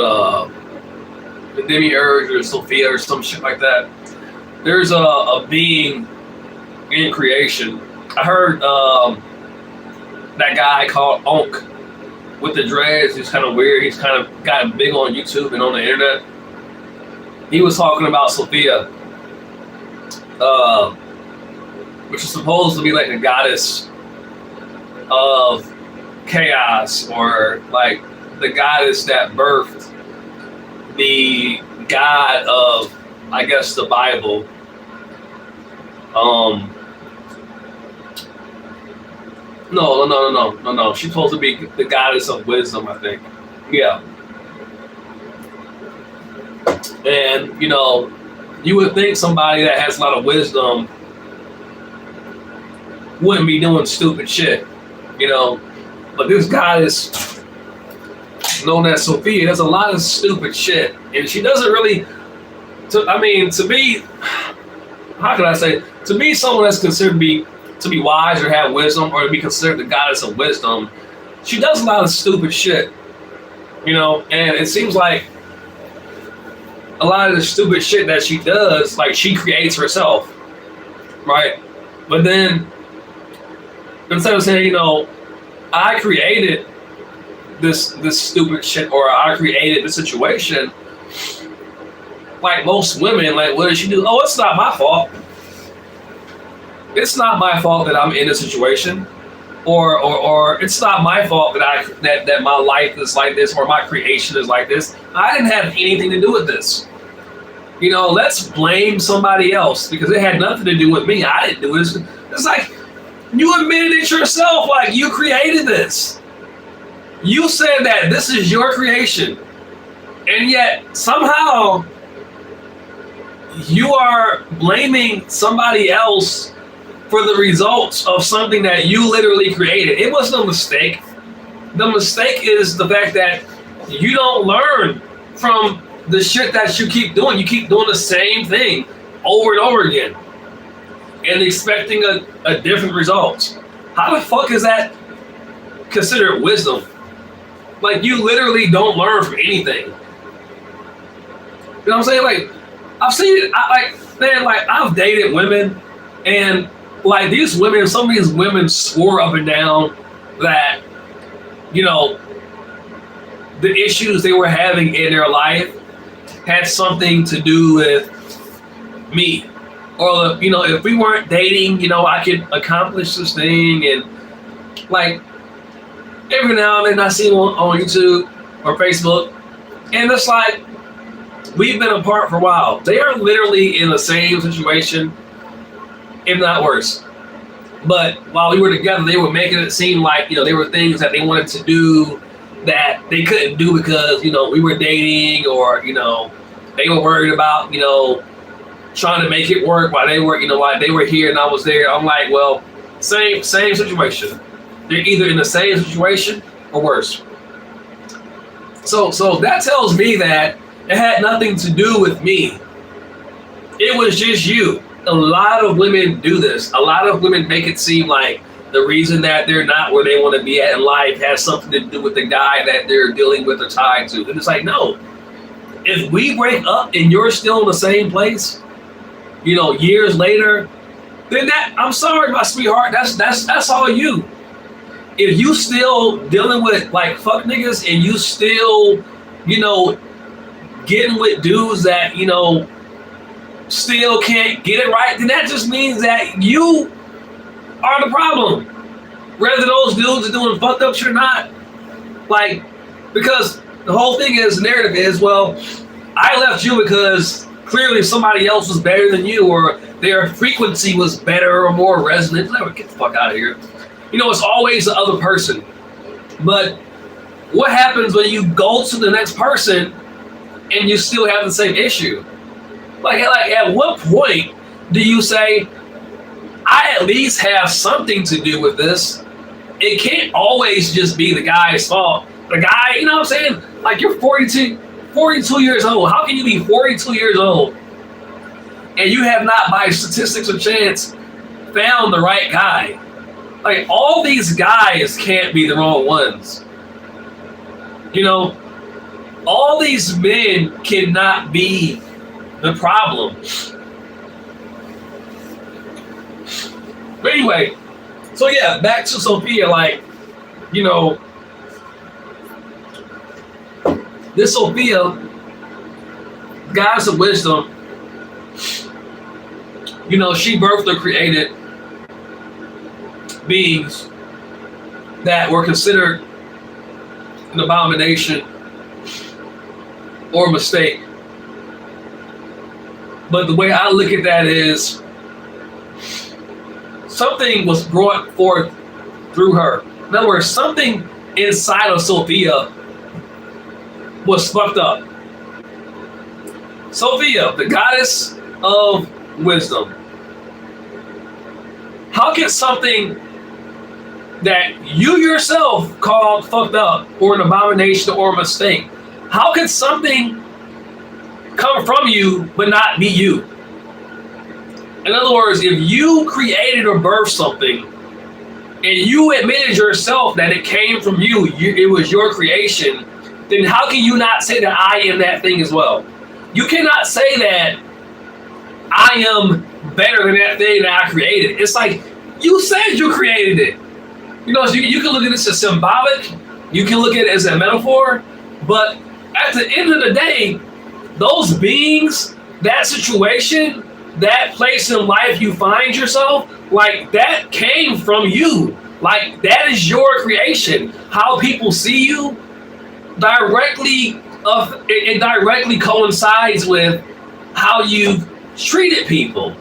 [SPEAKER 2] The Demiurge or Sophia or some shit like that. There's a being in creation. I heard that guy called Onk with the dreads. He's kind of weird. He's kind of gotten big on YouTube and on the internet. He was talking about Sophia, which is supposed to be like the goddess of chaos, or like the goddess that birthed the God of, I guess, the Bible. No. She's supposed to be the goddess of wisdom, I think. Yeah. And, you would think somebody that has a lot of wisdom wouldn't be doing stupid shit, But this goddess known as Sophia does a lot of stupid shit. And she doesn't really, to me, how can I say, to be someone that's considered to be wise or have wisdom, or to be considered the goddess of wisdom, she does a lot of stupid shit, and it seems like a lot of the stupid shit that she does, like, she creates herself, right? But then instead of saying, I created this stupid shit, or I created the situation, like most women, like, what does she do? Oh, it's not my fault. It's not my fault that I'm in a situation, or it's not my fault that my life is like this, or my creation is like this. I didn't have anything to do with this. Let's blame somebody else, because it had nothing to do with me. I didn't do it. It's like, you admitted it yourself, like, you created this. You said that this is your creation, and yet somehow you are blaming somebody else for the results of something that you literally created. It wasn't a mistake. The mistake is the fact that you don't learn from the shit that you keep doing. You keep doing the same thing over and over again and expecting a different result. How the fuck is that considered wisdom? Like, you literally don't learn from anything. You know what I'm saying? Like, I've seen it. I've dated women, and like, these women, some of these women swore up and down that, the issues they were having in their life had something to do with me. Or, if we weren't dating, I could accomplish this thing. And like, every now and then I see them on YouTube or Facebook, and it's like, we've been apart for a while. They are literally in the same situation, if not worse. But while we were together, they were making it seem like, there were things that they wanted to do that they couldn't do because, we were dating, or, they were worried about, trying to make it work while they were, while they were here and I was there. I'm like, well, same situation. They're either in the same situation or worse. So that tells me that it had nothing to do with me. It was just you. A lot of women do this. A lot of women make it seem like the reason that they're not where they want to be at in life has something to do with the guy that they're dealing with or tied to. And it's like, no. If we break up and you're still in the same place, years later, then I'm sorry, my sweetheart, that's all you. If you still dealing with like fuck niggas and you still, getting with dudes that, still can't get it right, then that just means that you are the problem. Whether those dudes are doing fucked up shit or not. Like, because the whole thing is, the narrative is, well, I left you because clearly somebody else was better than you, or their frequency was better or more resonant. Get the fuck out of here. It's always the other person. But what happens when you go to the next person and you still have the same issue? Like at what point do you say, I at least have something to do with this? It can't always just be the guy's fault. The guy, you know what I'm saying? Like, you're 42 years old. How can you be 42 years old and you have not, by statistics or chance, found the right guy? Like, all these guys can't be the wrong ones. All these men cannot be the problem. But anyway, so yeah, back to Sophia, like, this Sophia, goddess of wisdom, she birthed or created beings that were considered an abomination or a mistake. But the way I look at that is, something was brought forth through her. In other words, something inside of Sophia was fucked up. Sophia, the goddess of wisdom. How can something that you yourself called fucked up or an abomination or a mistake, how can something come from you but not be you? In other words, if you created or birthed something and you admitted yourself that it came from you, it was your creation, then how can you not say that I am that thing as well? You cannot say that I am better than that thing that I created. It's like, you said you created it. You can look at this as symbolic, you can look at it as a metaphor, but at the end of the day, those beings, that situation, that place in life you find yourself, like, that came from you. Like, that is your creation. How people see you it directly coincides with how you've treated people.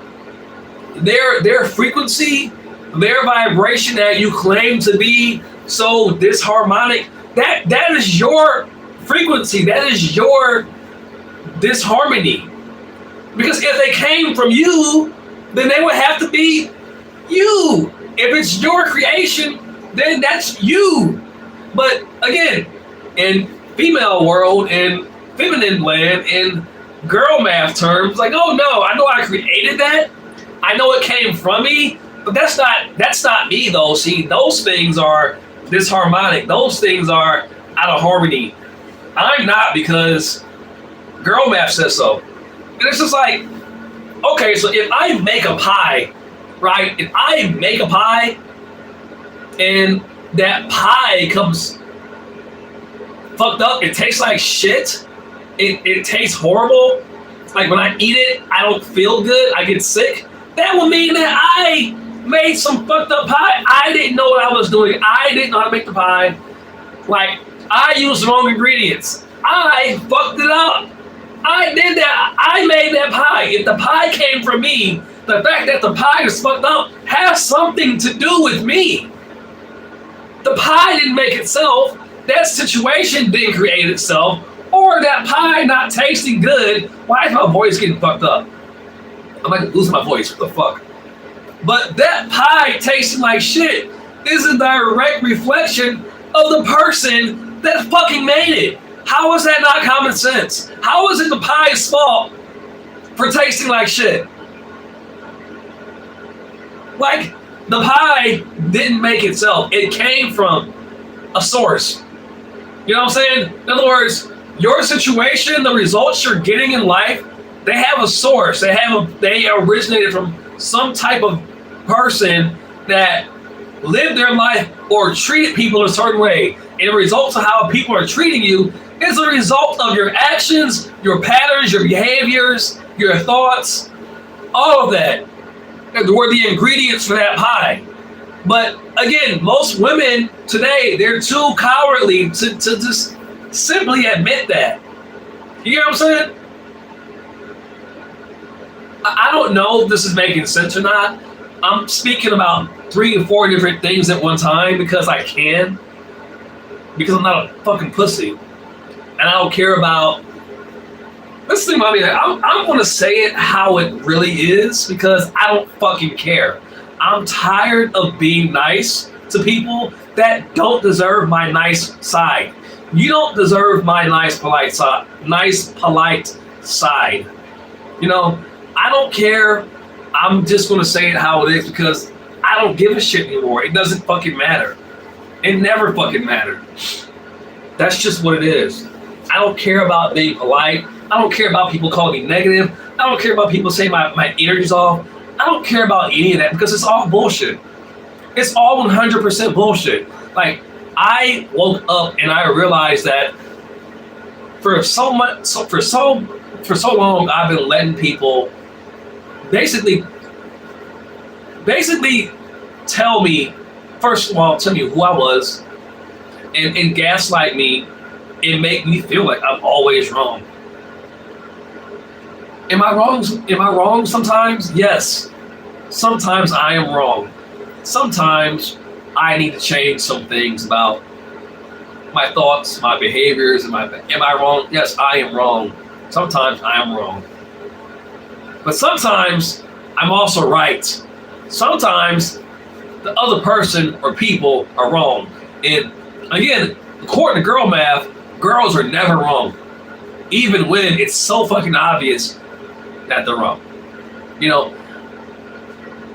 [SPEAKER 2] Their frequency, their vibration that you claim to be so disharmonic, that is your frequency, that is your disharmony. Because if they came from you, then they would have to be you. If it's your creation, then that's you. But again, in female world, in feminine land, in girl math terms, like, oh no, I know I created that. I know it came from me, but that's not me though. See, those things are disharmonic. Those things are out of harmony. I'm not, because girl math says so. And it's just like, okay, so if I make a pie, right? If I make a pie and that pie comes fucked up, it tastes like shit, it tastes horrible, like when I eat it, I don't feel good, I get sick, that would mean that I made some fucked up pie. I didn't know what I was doing. I didn't know how to make the pie. Like, I used the wrong ingredients. I fucked it up. I did that. I made that pie. If the pie came from me, the fact that the pie is fucked up has something to do with me. The pie didn't make itself. That situation didn't create itself. Or that pie not tasting good. Why is my voice getting fucked up? I'm like losing my voice. What the fuck? But that pie tasting like shit is a direct reflection of the person that fucking made it. How is that not common sense? How is it the pie's fault for tasting like shit? Like, the pie didn't make itself. It came from a source. You know what I'm saying? In other words, your situation, the results you're getting in life, they have a source. They originated from some type of person that lived their life or treated people a certain way. And the results of how people are treating you is a result of your actions, your patterns, your behaviors, your thoughts, all of that were the ingredients for that pie. But again, most women today, they're too cowardly to just simply admit that. You get what I'm saying? I don't know if this is making sense or not. I'm speaking about 3 or 4 different things at one time because I can. Because I'm not a fucking pussy. And I don't care about... This thing about me, I'm going to say it how it really is because I don't fucking care. I'm tired of being nice to people that don't deserve my nice side. You don't deserve my nice, polite side. You know, I don't care. I'm just going to say it how it is because I don't give a shit anymore. It doesn't fucking matter. It never fucking mattered. That's just what it is. I don't care about being polite. I don't care about people calling me negative. I don't care about people saying my energy's off. I don't care about any of that because it's all bullshit. It's all 100% bullshit. Like, I woke up and I realized that for so long I've been letting people basically tell me, first of all, tell me who I was and gaslight me and make me feel like I'm always wrong. Am I wrong? Am I wrong sometimes? Yes. Sometimes I am wrong. Sometimes I need to change some things about my thoughts, my behaviors, am I wrong? Yes, I am wrong. Sometimes I am wrong. But sometimes I'm also right. Sometimes the other person or people are wrong. And again, according to girl math, girls are never wrong. Even when it's so fucking obvious that they're wrong. You know,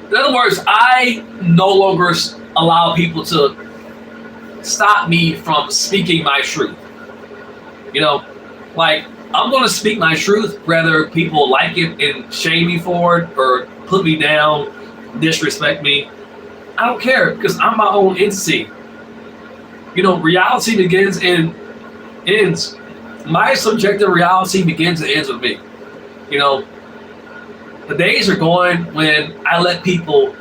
[SPEAKER 2] in other words, I no longer allow people to stop me from speaking my truth. You know, like, I'm going to speak my truth, whether people like it and shame me for it or put me down, disrespect me. I don't care because I'm my own entity. You know, reality begins and ends. My subjective reality begins and ends with me. You know, the days are going when I let people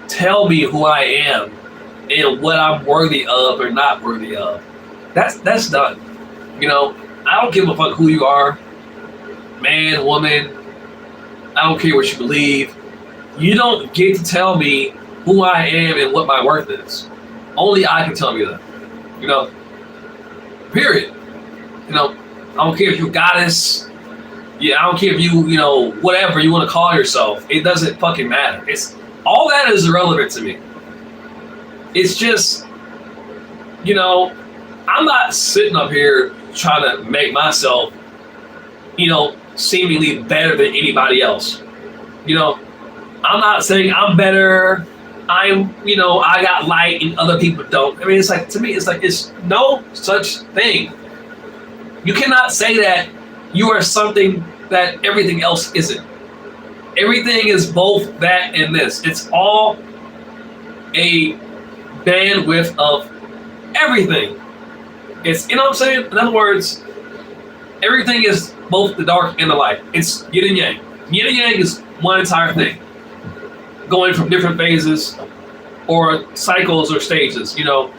[SPEAKER 2] tell me who I am and what I'm worthy of or not worthy of. That's done. You know, I don't give a fuck who you are, man, woman. I don't care what you believe. You don't get to tell me who I am and what my worth is. Only I can tell you that. You know, period. You know, I don't care if you're a goddess. Yeah, I don't care if you know, whatever you want to call yourself. It doesn't fucking matter. It's all that is irrelevant to me. It's just, you know, I'm not sitting up here trying to make myself, you know, seemingly better than anybody else. You know, I'm not saying I'm better. You know, I got light and other people don't. I mean, it's like, to me, it's like, it's no such thing. You cannot say that you are something that everything else isn't. Everything is both that and this. It's all a bandwidth of everything. It's, you know what I'm saying? In other words, everything is both the dark and the light. It's yin and yang. Yin and yang is one entire thing, going from different phases or cycles or stages, you know.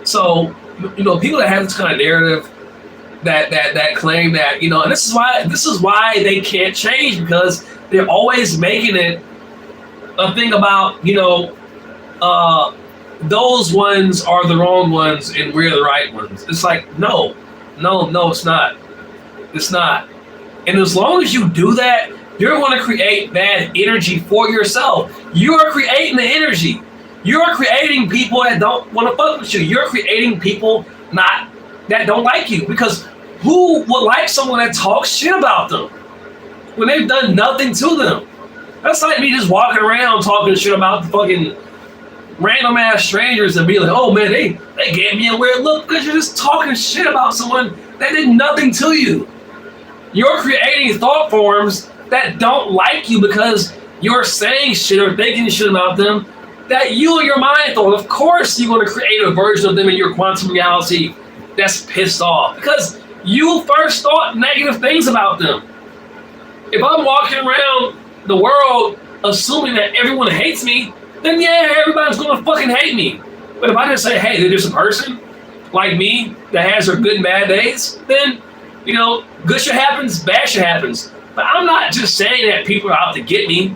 [SPEAKER 2] So, you know, people that have this kind of narrative that claim that, you know, and this is why they can't change, because they're always making it a thing about, you know, those ones are the wrong ones and we're the right ones. It's like, no, it's not. It's not. And as long as you do that, you're going to create bad energy for yourself. You are creating the energy. You are creating people that don't want to fuck with you. You're creating people that don't like you, because who would like someone that talks shit about them when they've done nothing to them? That's like me just walking around talking shit about the fucking random ass strangers and be like, oh man, they gave me a weird look, because you're just talking shit about someone that did nothing to you. You're creating thought forms that don't like you because you're saying shit or thinking shit about them that you in your mind thought. Of course you're going to create a version of them in your quantum reality that's pissed off, because you first thought negative things about them. If I'm walking around the world assuming that everyone hates me, then yeah, everybody's gonna fucking hate me. But if I just say, hey, they're just a person like me that has their good and bad days, then, you know, good shit happens, bad shit happens. But I'm not just saying that people are out to get me.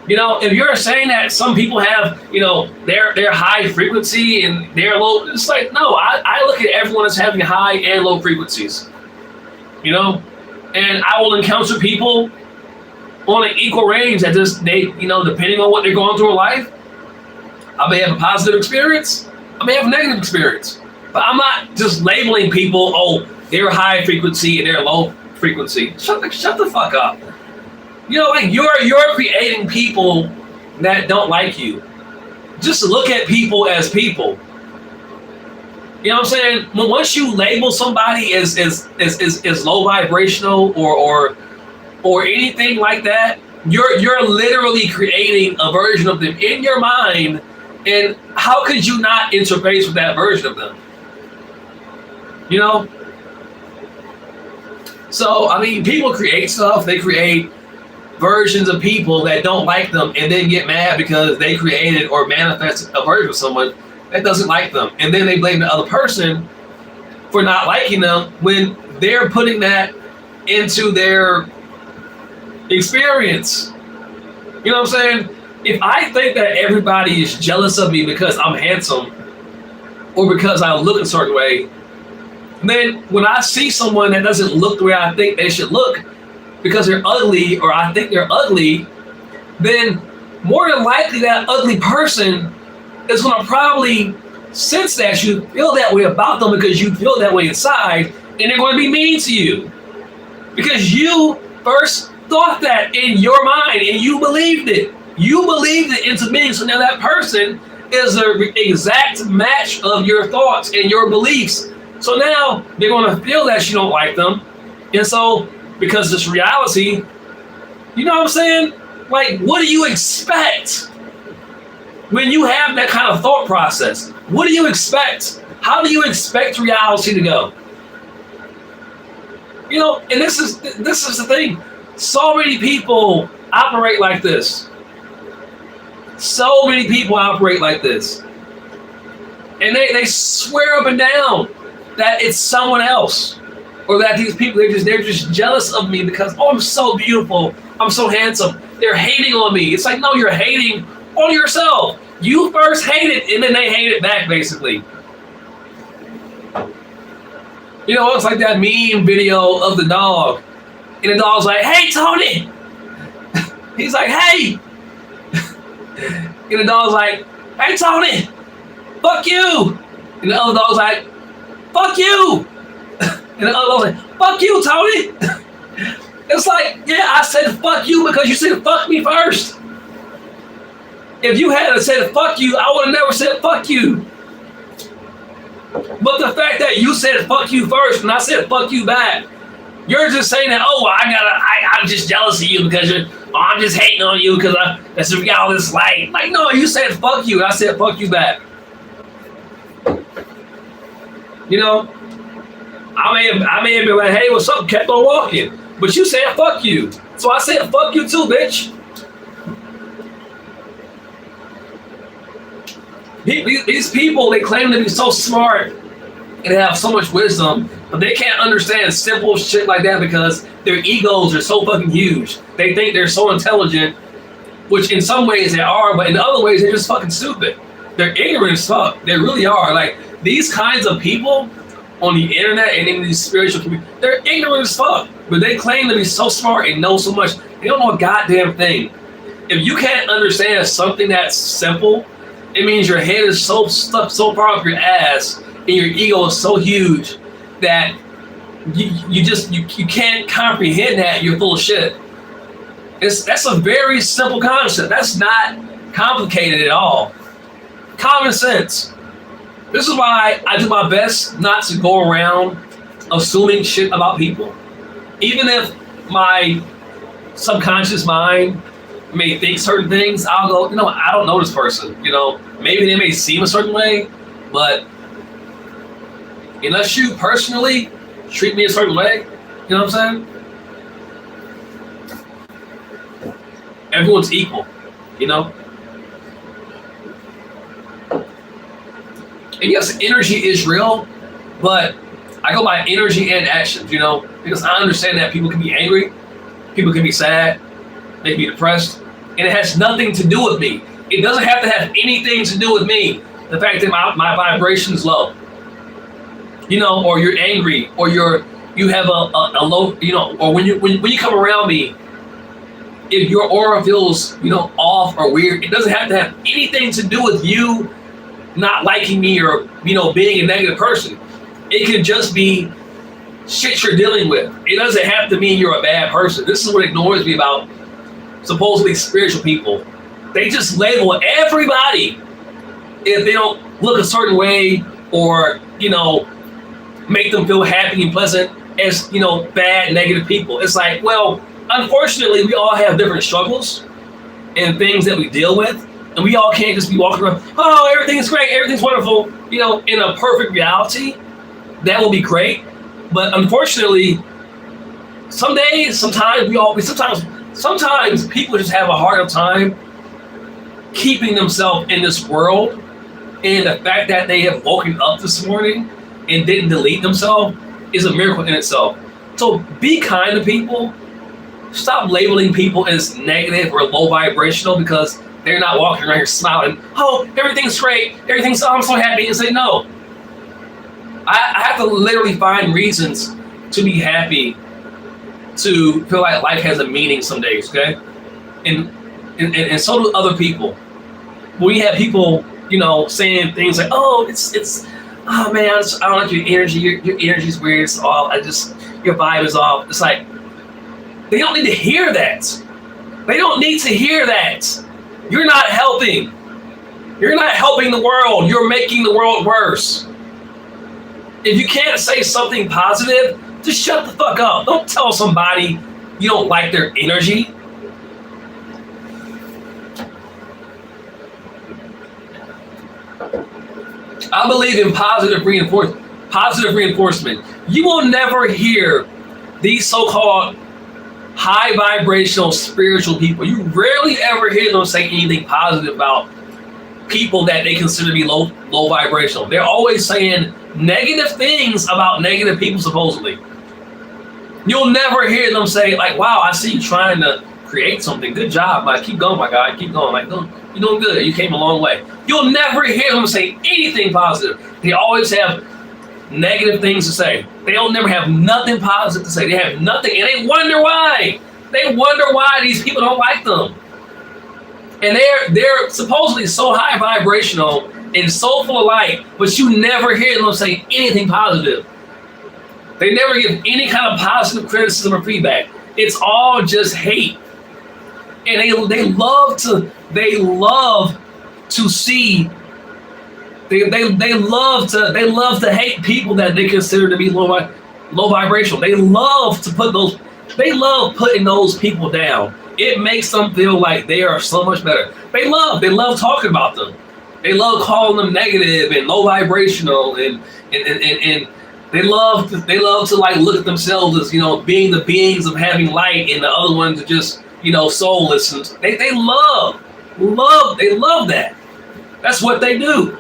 [SPEAKER 2] You know, if you're saying that some people have, you know, their high frequency and their low, it's like, no, I look at everyone as having high and low frequencies. You know? And I will encounter people on an equal range that just, they, you know, depending on what they're going through in life, I may have a positive experience, I may have a negative experience. But I'm not just labeling people, oh, they're high frequency and they're low frequency. Shut the fuck up. You know, like you're creating people that don't like you. Just look at people as people. You know what I'm saying? Once you label somebody as low vibrational or anything like that, you're literally creating a version of them in your mind. And how could you not interface with that version of them? You know? So, I mean, people create stuff. They create versions of people that don't like them and then get mad because they created or manifested a version of someone that doesn't like them. And then they blame the other person for not liking them when they're putting that into their experience. You know what I'm saying? If I think that everybody is jealous of me because I'm handsome or because I look a certain way, then when I see someone that doesn't look the way I think they should look because they're ugly or I think they're ugly, then more than likely that ugly person is going to probably sense that you feel that way about them because you feel that way inside, and they're going to be mean to you because you first thought that in your mind and you believed it. You believed it into being. So now that person is the exact match of your thoughts and your beliefs. So now they're going to feel that you don't like them. And so because it's reality, you know what I'm saying? Like, what do you expect when you have that kind of thought process? What do you expect? How do you expect reality to go? You know, and this is the thing. So many people operate like this. So many people operate like this. And they swear up and down that it's someone else. Or that these people, they're just jealous of me because, oh, I'm so beautiful. I'm so handsome. They're hating on me. It's like, no, you're hating on yourself. You first hate it, and then they hate it back, basically. You know, it's like that meme video of the dog. And the dog's like, hey, Tony. He's like, hey. And the dog's like, hey, Tony. Fuck you. And the other dog's like, fuck you. And the other dog's like, fuck you, Tony. It's like, yeah, I said fuck you because you said fuck me first. If you had said fuck you, I would have never said fuck you. But the fact that you said fuck you first and I said fuck you back, you're just saying that, oh, I'm just jealous of you because I'm just hating on you because that's the reality of life. Like, no, you said fuck you and I said fuck you back. You know, I may have been like, hey, what's up? Kept on walking. But you said fuck you. So I said fuck you too, bitch. These people, they claim to be so smart and have so much wisdom, but they can't understand simple shit like that because their egos are so fucking huge. They think they're so intelligent, which in some ways they are, but in other ways they're just fucking stupid. They're ignorant as fuck. They really are. Like, these kinds of people on the internet and in these spiritual communities, they're ignorant as fuck, but they claim to be so smart and know so much. They don't know a goddamn thing. If you can't understand something that's simple, it means your head is so stuck so far up your ass and your ego is so huge that you can't comprehend that you're full of shit. That's a very simple concept. That's not complicated at all. Common sense. This is why I do my best not to go around assuming shit about people. Even if my subconscious mind may think certain things, I'll go, I don't know this person. Maybe they may seem a certain way, but unless you personally treat me a certain way, you know what I'm saying? Everyone's equal, And yes, energy is real, but I go by energy and actions, because I understand that people can be angry, people can be sad, they can be depressed, and it has nothing to do with me. It doesn't have to have anything to do with me. The fact that my vibration is low, or you're angry, or you have a low, or when you come around me, if your aura feels, off or weird, it doesn't have to have anything to do with you not liking me or, being a negative person. It can just be shit you're dealing with. It doesn't have to mean you're a bad person. This is what ignores me about supposedly spiritual people. They just label everybody if they don't look a certain way or, make them feel happy and pleasant as, bad, negative people. It's like, well, unfortunately, we all have different struggles and things that we deal with. And we all can't just be walking around, oh, everything's great, everything's wonderful. In a perfect reality, that will be great. But unfortunately, sometimes people just have a harder time keeping themselves in this world. And the fact that they have woken up this morning and didn't delete themselves is a miracle in itself. So be kind to people. Stop labeling people as negative or low vibrational because they're not walking around here smiling. Oh, everything's great. I'm so happy. And say, no. I have to literally find reasons to be happy, to feel like life has a meaning some days, okay? And so do other people. When you have people, saying things like, oh, oh man, I don't like your energy. Your energy's weird. It's off. Your vibe is off. It's like, they don't need to hear that. They don't need to hear that. You're not helping. You're not helping the world. You're making the world worse. If you can't say something positive, just shut the fuck up. Don't tell somebody you don't like their energy. I believe in positive reinforcement. You will never hear these so-called high vibrational spiritual people. You rarely ever hear them say anything positive about people that they consider to be low vibrational. They're always saying negative things about negative people, supposedly. You'll never hear them say, like, wow, I see you trying to create something. Good job. Like, keep going, my guy. Keep going. Like, you're doing good. You came a long way. You'll never hear them say anything positive. They always have negative things to say. They'll never have nothing positive to say. They have nothing, and they wonder why. They wonder why these people don't like them. And they're supposedly so high vibrational and so full of light, but you never hear them say anything positive. They never give any kind of positive criticism or feedback. It's all just hate. And they love to see. They love to hate people that they consider to be low vibrational. They love putting those people down. It makes them feel like they are so much better. They love talking about them. They love calling them negative and low vibrational, and they love to like look at themselves as, being the beings of having light, and the other ones are just, soulless. And they love that. That's what they do.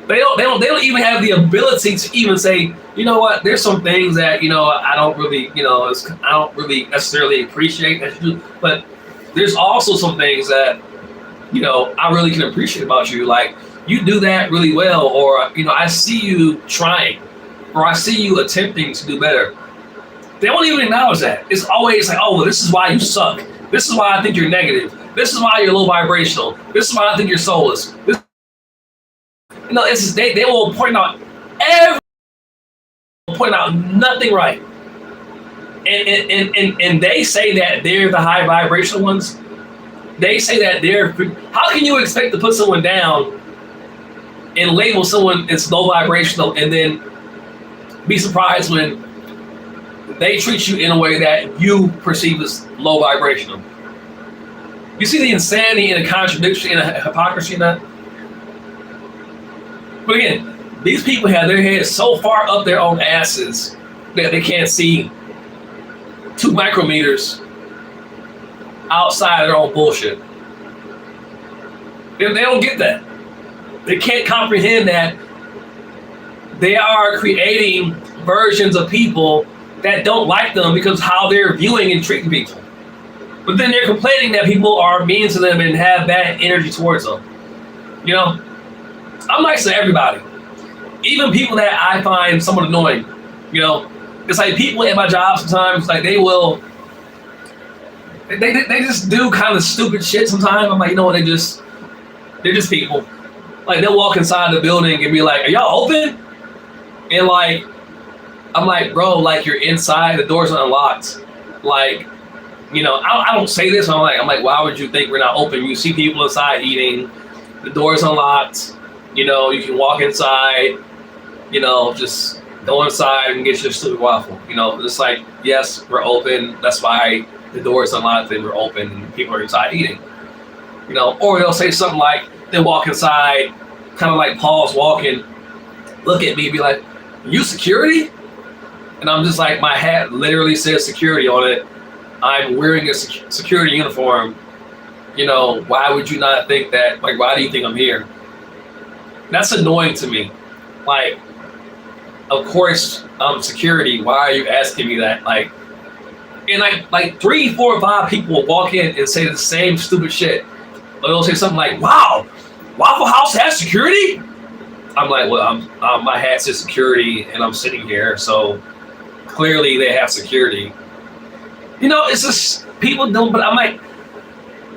[SPEAKER 2] They don't even have the ability to even say, you know what, there's some things that, I don't really, I don't really necessarily appreciate that you do, but there's also some things that, I really can appreciate about you. Like, you do that really well, or, I see you trying, or I see you attempting to do better. They won't even acknowledge that. It's always like, oh, well, this is why you suck. This is why I think you're negative. This is why you're low vibrational. This is why I think you're soulless. It's just, they will point out nothing right. And they say that they're the high vibrational ones. They say that how can you expect to put someone down and label someone as low vibrational and then be surprised when they treat you in a way that you perceive as low vibrational? You see the insanity and the contradiction and the hypocrisy in that? But again, these people have their heads so far up their own asses that they can't see 2 micrometers outside their own bullshit. They don't get that. They can't comprehend that they are creating versions of people that don't like them because of how they're viewing and treating people. But then they're complaining that people are mean to them and have bad energy towards them. You know, I'm nice to everybody, even people that I find somewhat annoying. You know, it's like people at my job sometimes, like they just do kind of stupid shit sometimes. I'm like, you know what, they're just people. Like they'll walk inside the building and be like, are y'all open? And like, I'm like, bro, like you're inside, the doors are unlocked. Like, you know, I don't say this. I'm like, why would you think we're not open? You see people inside eating, the door's unlocked. You know, you can walk inside. You know, just go inside and get your stupid waffle. You know, it's like, yes, we're open. That's why the door is unlocked and we're open and people are inside eating. You know, or they'll say something like, they walk inside, kind of like Paul's walking, look at me, be like, you security? And I'm just like, my hat literally says security on it. I'm wearing a security uniform. You know, why would you not think that? Like, why do you think I'm here? That's annoying to me. Like, of course, I'm security. Why are you asking me that? Like, and like 3, 4, 5 people will walk in and say the same stupid shit. Or they'll say something like, wow, Waffle House has security? I'm like, well, my hat says security and I'm sitting here, so clearly they have security. You know, it's just people don't, but I'm like,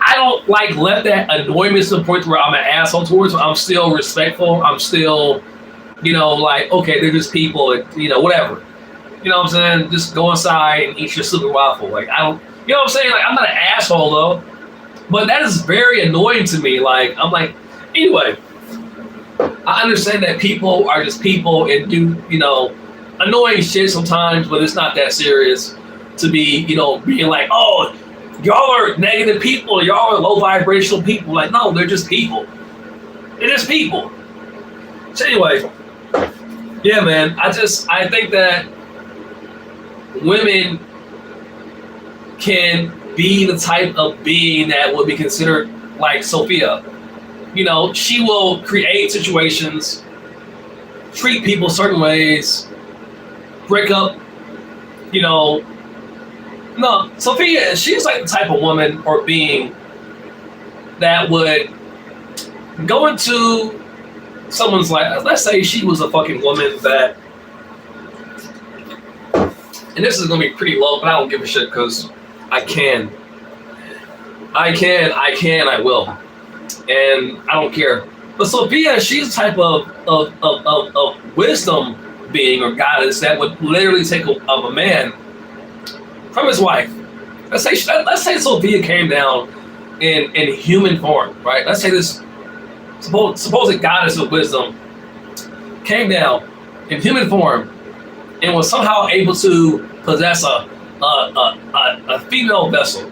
[SPEAKER 2] I don't like let that annoy me to the point where I'm an asshole towards them. I'm still respectful. I'm still, you know, like, okay, they're just people, and, you know, whatever. You know what I'm saying? Just go inside and eat your stupid waffle. Like, I don't, you know what I'm saying? Like, I'm not an asshole though, but that is very annoying to me. Like, I'm like, anyway, I understand that people are just people and do, you know, annoying shit sometimes, but it's not that serious to be, you know, being like, oh, y'all are negative people, y'all are low vibrational people. Like, no, they're just people. They're just people. So anyway, yeah, man, I think that women can be the type of being that would be considered like Sophia. You know, she will create situations, treat people certain ways, break up, you know. No, Sophia, she's like the type of woman or being that would go into someone's life. Let's say she was a fucking woman that, and this is going to be pretty low, but I don't give a shit because I will. And I don't care. But Sophia, she's a type of wisdom being or goddess that would literally take a man from his wife. Let's say Sophia came down in human form, right? Let's say this supposed goddess of wisdom came down in human form and was somehow able to possess a female vessel.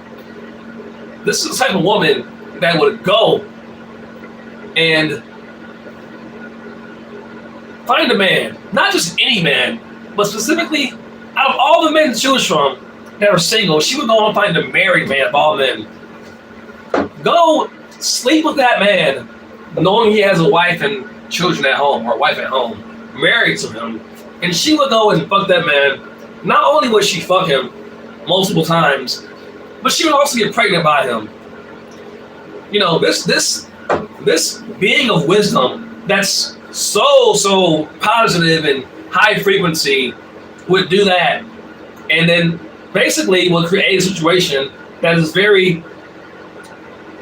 [SPEAKER 2] This is the type of woman that would go and find a man, not just any man, but specifically out of all the men to choose from that are single, she would go and find a married man of all men. Go sleep with that man, knowing he has a wife and children at home, or a wife at home, married to him, and she would go and fuck that man. Not only would she fuck him multiple times, but she would also get pregnant by him. You know, this being of wisdom that's so positive and high frequency would do that and then basically will create a situation that is very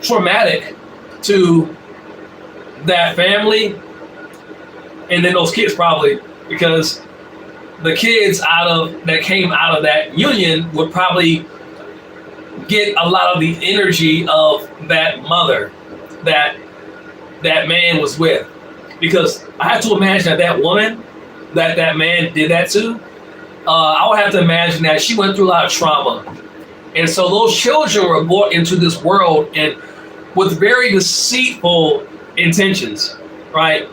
[SPEAKER 2] traumatic to that family, and then those kids probably, because the kids that came out of that union would probably get a lot of the energy of that mother that man was with. Because I have to imagine that woman that man did that to, I would have to imagine that she went through a lot of trauma. And so those children were brought into this world and with very deceitful intentions, right?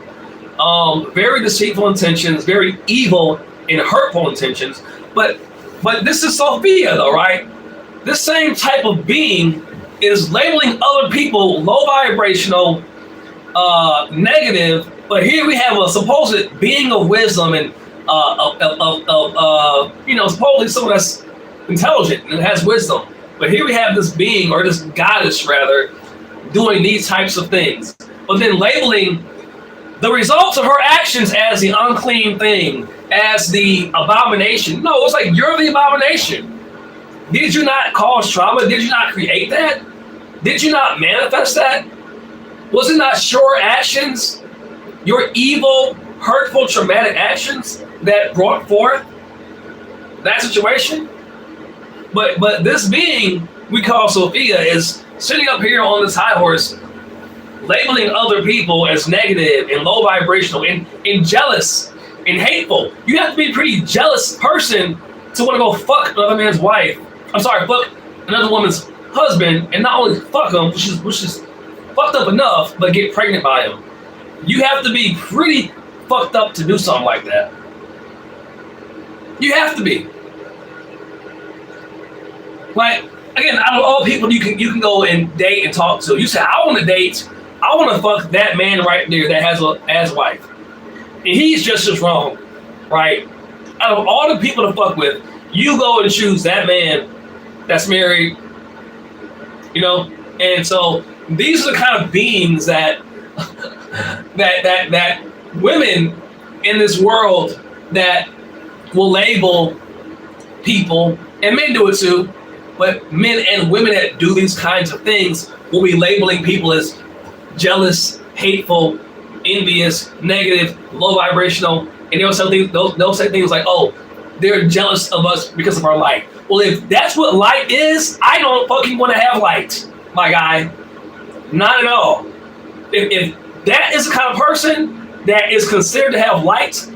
[SPEAKER 2] Very deceitful intentions, very evil and hurtful intentions. But this is Sophia though, right? This same type of being is labeling other people low vibrational, negative, but here we have a supposed being of wisdom and supposedly someone that's intelligent and has wisdom. But here we have this being, or this goddess rather, doing these types of things, but then labeling the results of her actions as the unclean thing, as the abomination. No, it's like, you're the abomination. Did you not cause trauma? Did you not create that? Did you not manifest that? Was it not your actions, your evil, hurtful, traumatic actions that brought forth that situation? But this being we call Sophia is sitting up here on this high horse, labeling other people as negative and low vibrational and jealous and hateful. You have to be a pretty jealous person to want to go fuck another man's wife. I'm sorry, fuck another woman's husband, and not only fuck him, which is fucked up enough, but get pregnant by him. You have to be pretty fucked up to do something like that. You have to be. Like, again, out of all people you can go and date and talk to, you say, I want to date, I want to fuck that man right there that has a wife. And he's just as wrong, right? Out of all the people to fuck with, you go and choose that man that's married, And so these are the kind of beings that that women in this world that will label people, and men do it too, but men and women that do these kinds of things will be labeling people as jealous, hateful, envious, negative, low vibrational, and they'll say things like, oh, they're jealous of us because of our light. Well, if that's what light is, I don't fucking want to have light, my guy. Not at all. If that is the kind of person that is considered to have light,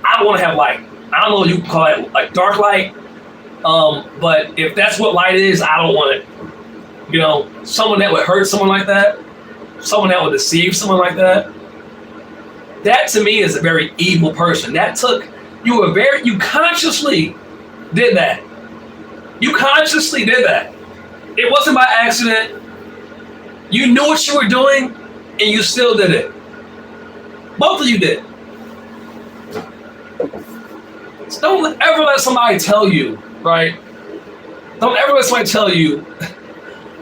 [SPEAKER 2] I don't want to have light. I don't know if you can call it like dark light, but if that's what light is, I don't want it. Someone that would hurt someone like that, someone that would deceive someone like that, that to me is a very evil person. You consciously did that. You consciously did that. It wasn't by accident. You knew what you were doing, and you still did it. Both of you did. So don't ever let somebody tell you, right? Don't ever let somebody tell you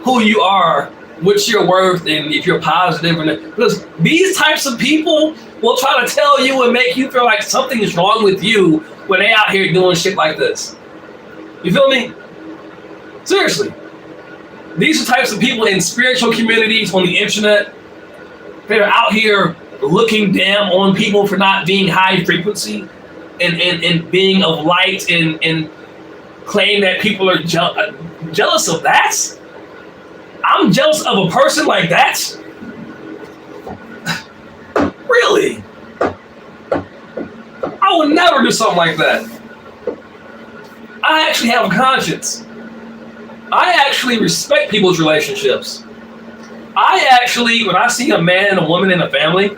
[SPEAKER 2] who you are, what you're worth, and if you're positive. Because these types of people will try to tell you and make you feel like something is wrong with you when they out here doing shit like this. You feel me? Seriously. These are types of people in spiritual communities on the internet that are out here looking down on people for not being high frequency and being of light and claim that people are jealous of that. I'm jealous of a person like that? Really? I would never do something like that. I actually have a conscience. I actually respect people's relationships. I actually, when I see a man and a woman in a family,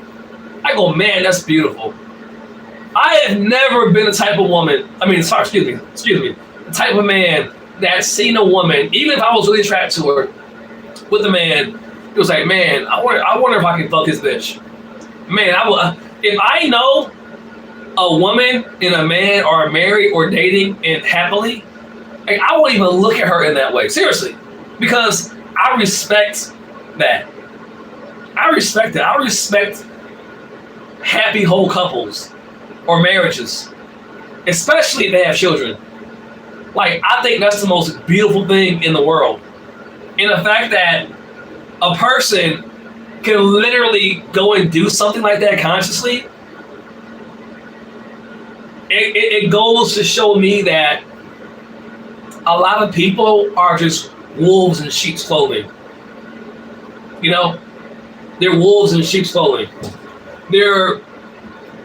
[SPEAKER 2] I go, man, that's beautiful. I have never been the type of woman, the type of man that's seen a woman, even if I was really attracted to her, with a man, it was like, man, I wonder if I can fuck his bitch. Man, if I know a woman and a man are married or dating and happily, like, I won't even look at her in that way. Seriously. Because I respect that. I respect that. I respect happy whole couples or marriages, especially if they have children. Like, I think that's the most beautiful thing in the world. And the fact that a person can literally go and do something like that consciously, it goes to show me that a lot of people are just wolves in sheep's clothing. You know, they're wolves in sheep's clothing. They're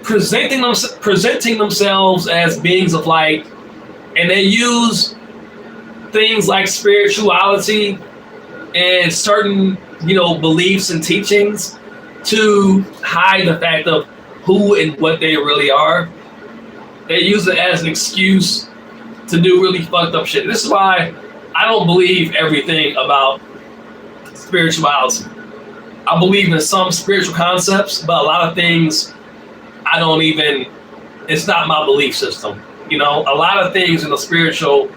[SPEAKER 2] presenting themselves as beings of light, and they use things like spirituality and certain, beliefs and teachings to hide the fact of who and what they really are. They use it as an excuse to do really fucked up shit. This is why I don't believe everything about spirituality. I believe in some spiritual concepts, but a lot of things it's not my belief system. A lot of things in the spiritual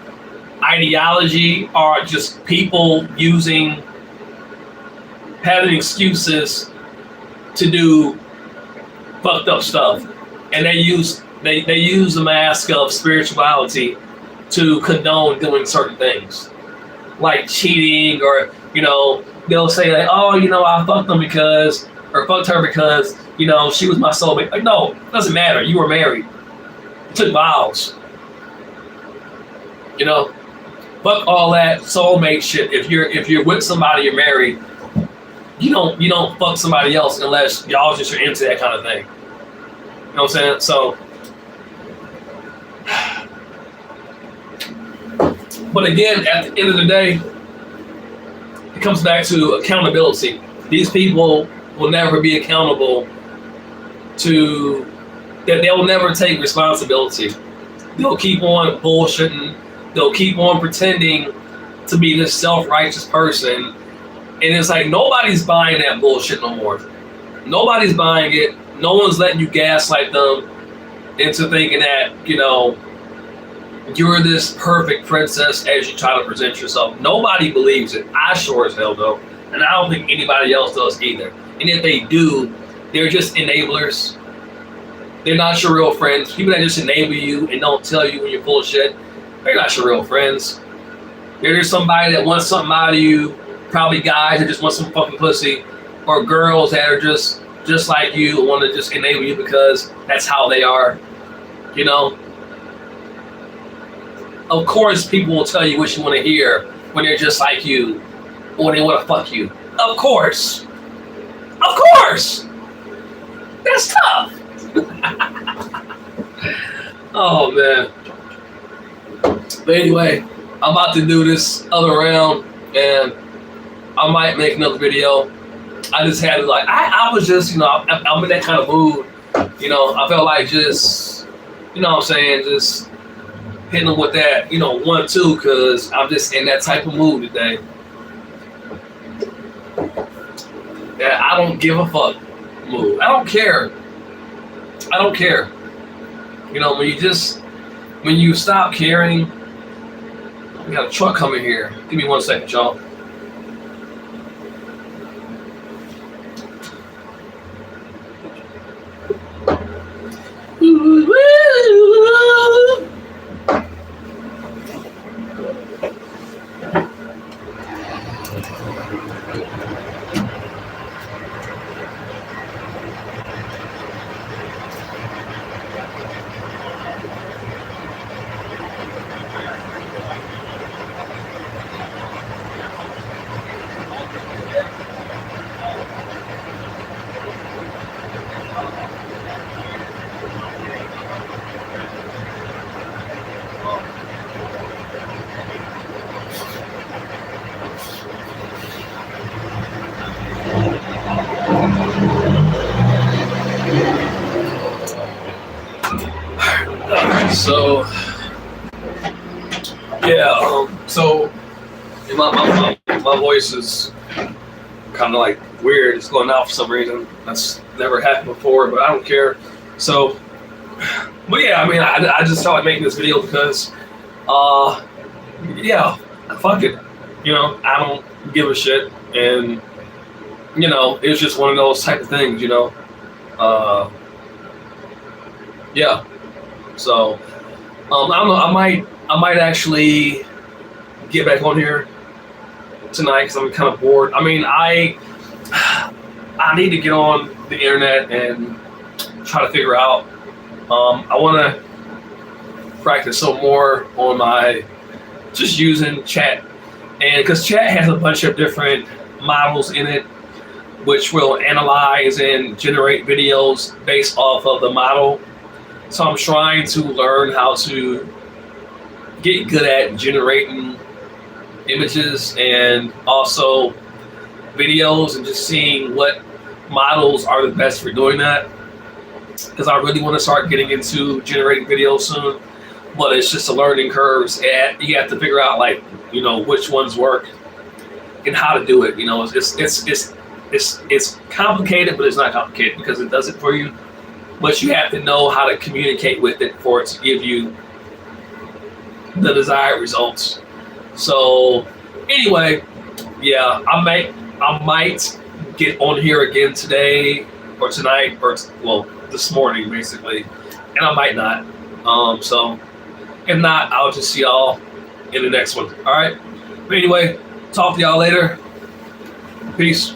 [SPEAKER 2] ideology are just people having excuses to do fucked up stuff. And they use the mask of spirituality to condone doing certain things. Like cheating, or, they'll say like, oh, I fucked them fucked her because, she was my soulmate. Like, no, it doesn't matter. You were married. You took vows. Fuck all that soulmate shit. If you're with somebody, you're married, you don't fuck somebody else unless y'all just are into that kind of thing. You know what I'm saying? So, but again, at the end of the day, it comes back to accountability. These people will never be accountable that they'll never take responsibility. They'll keep on bullshitting. They'll keep on pretending to be this self-righteous person. And it's like, nobody's buying that bullshit no more. Nobody's buying it. No one's letting you gaslight them into thinking that, you're this perfect princess as you try to present yourself. Nobody believes it. I sure as hell don't. And I don't think anybody else does either. And if they do, they're just enablers. They're not your real friends. People that just enable you and don't tell you when you're full of shit, they're not your real friends. They're just somebody that wants something out of you. Probably guys that just want some fucking pussy. Or girls that are just like you, want to just enable you because that's how they are. Of course, people will tell you what you want to hear when they're just like you, or they want to fuck you. Of course. Of course. That's tough. Oh, man. But anyway, I'm about to do this other round, and I might make another video. I just had to, I was just, I'm in that kind of mood. I felt like just, just hitting them with that, 1-2, because I'm just in that type of mood today. That I don't give a fuck mood. I don't care. I don't care. When you stop caring, we got a truck coming here. Give me 1 second, y'all. So, yeah, so my voice is kind of like weird. It's going out for some reason. That's never happened before, but I don't care. So, but yeah, I mean, I just felt like making this video because, yeah, fuck it. I don't give a shit. And, it's just one of those type of things, yeah. So, I don't know, I might I might actually get back on here tonight because I'm kind of bored. I mean, I need to get on the internet and try to figure out. I want to practice some more on my just using chat, and because chat has a bunch of different models in it, which will analyze and generate videos based off of the model. So I'm trying to learn how to get good at generating images and also videos, and just seeing what models are the best for doing that, because I really want to start getting into generating videos soon. But it's just a learning curve, and you have to figure out, like, you know, which ones work and how to do it. You know, it's complicated, but it's not complicated because it does it for you. But you have to know how to communicate with it for it to give you the desired results. So anyway, yeah, I might get on here again today or tonight, or well, this morning basically, and I might not. So if not, I'll just see y'all in the next one. All right. But anyway, talk to y'all later. Peace.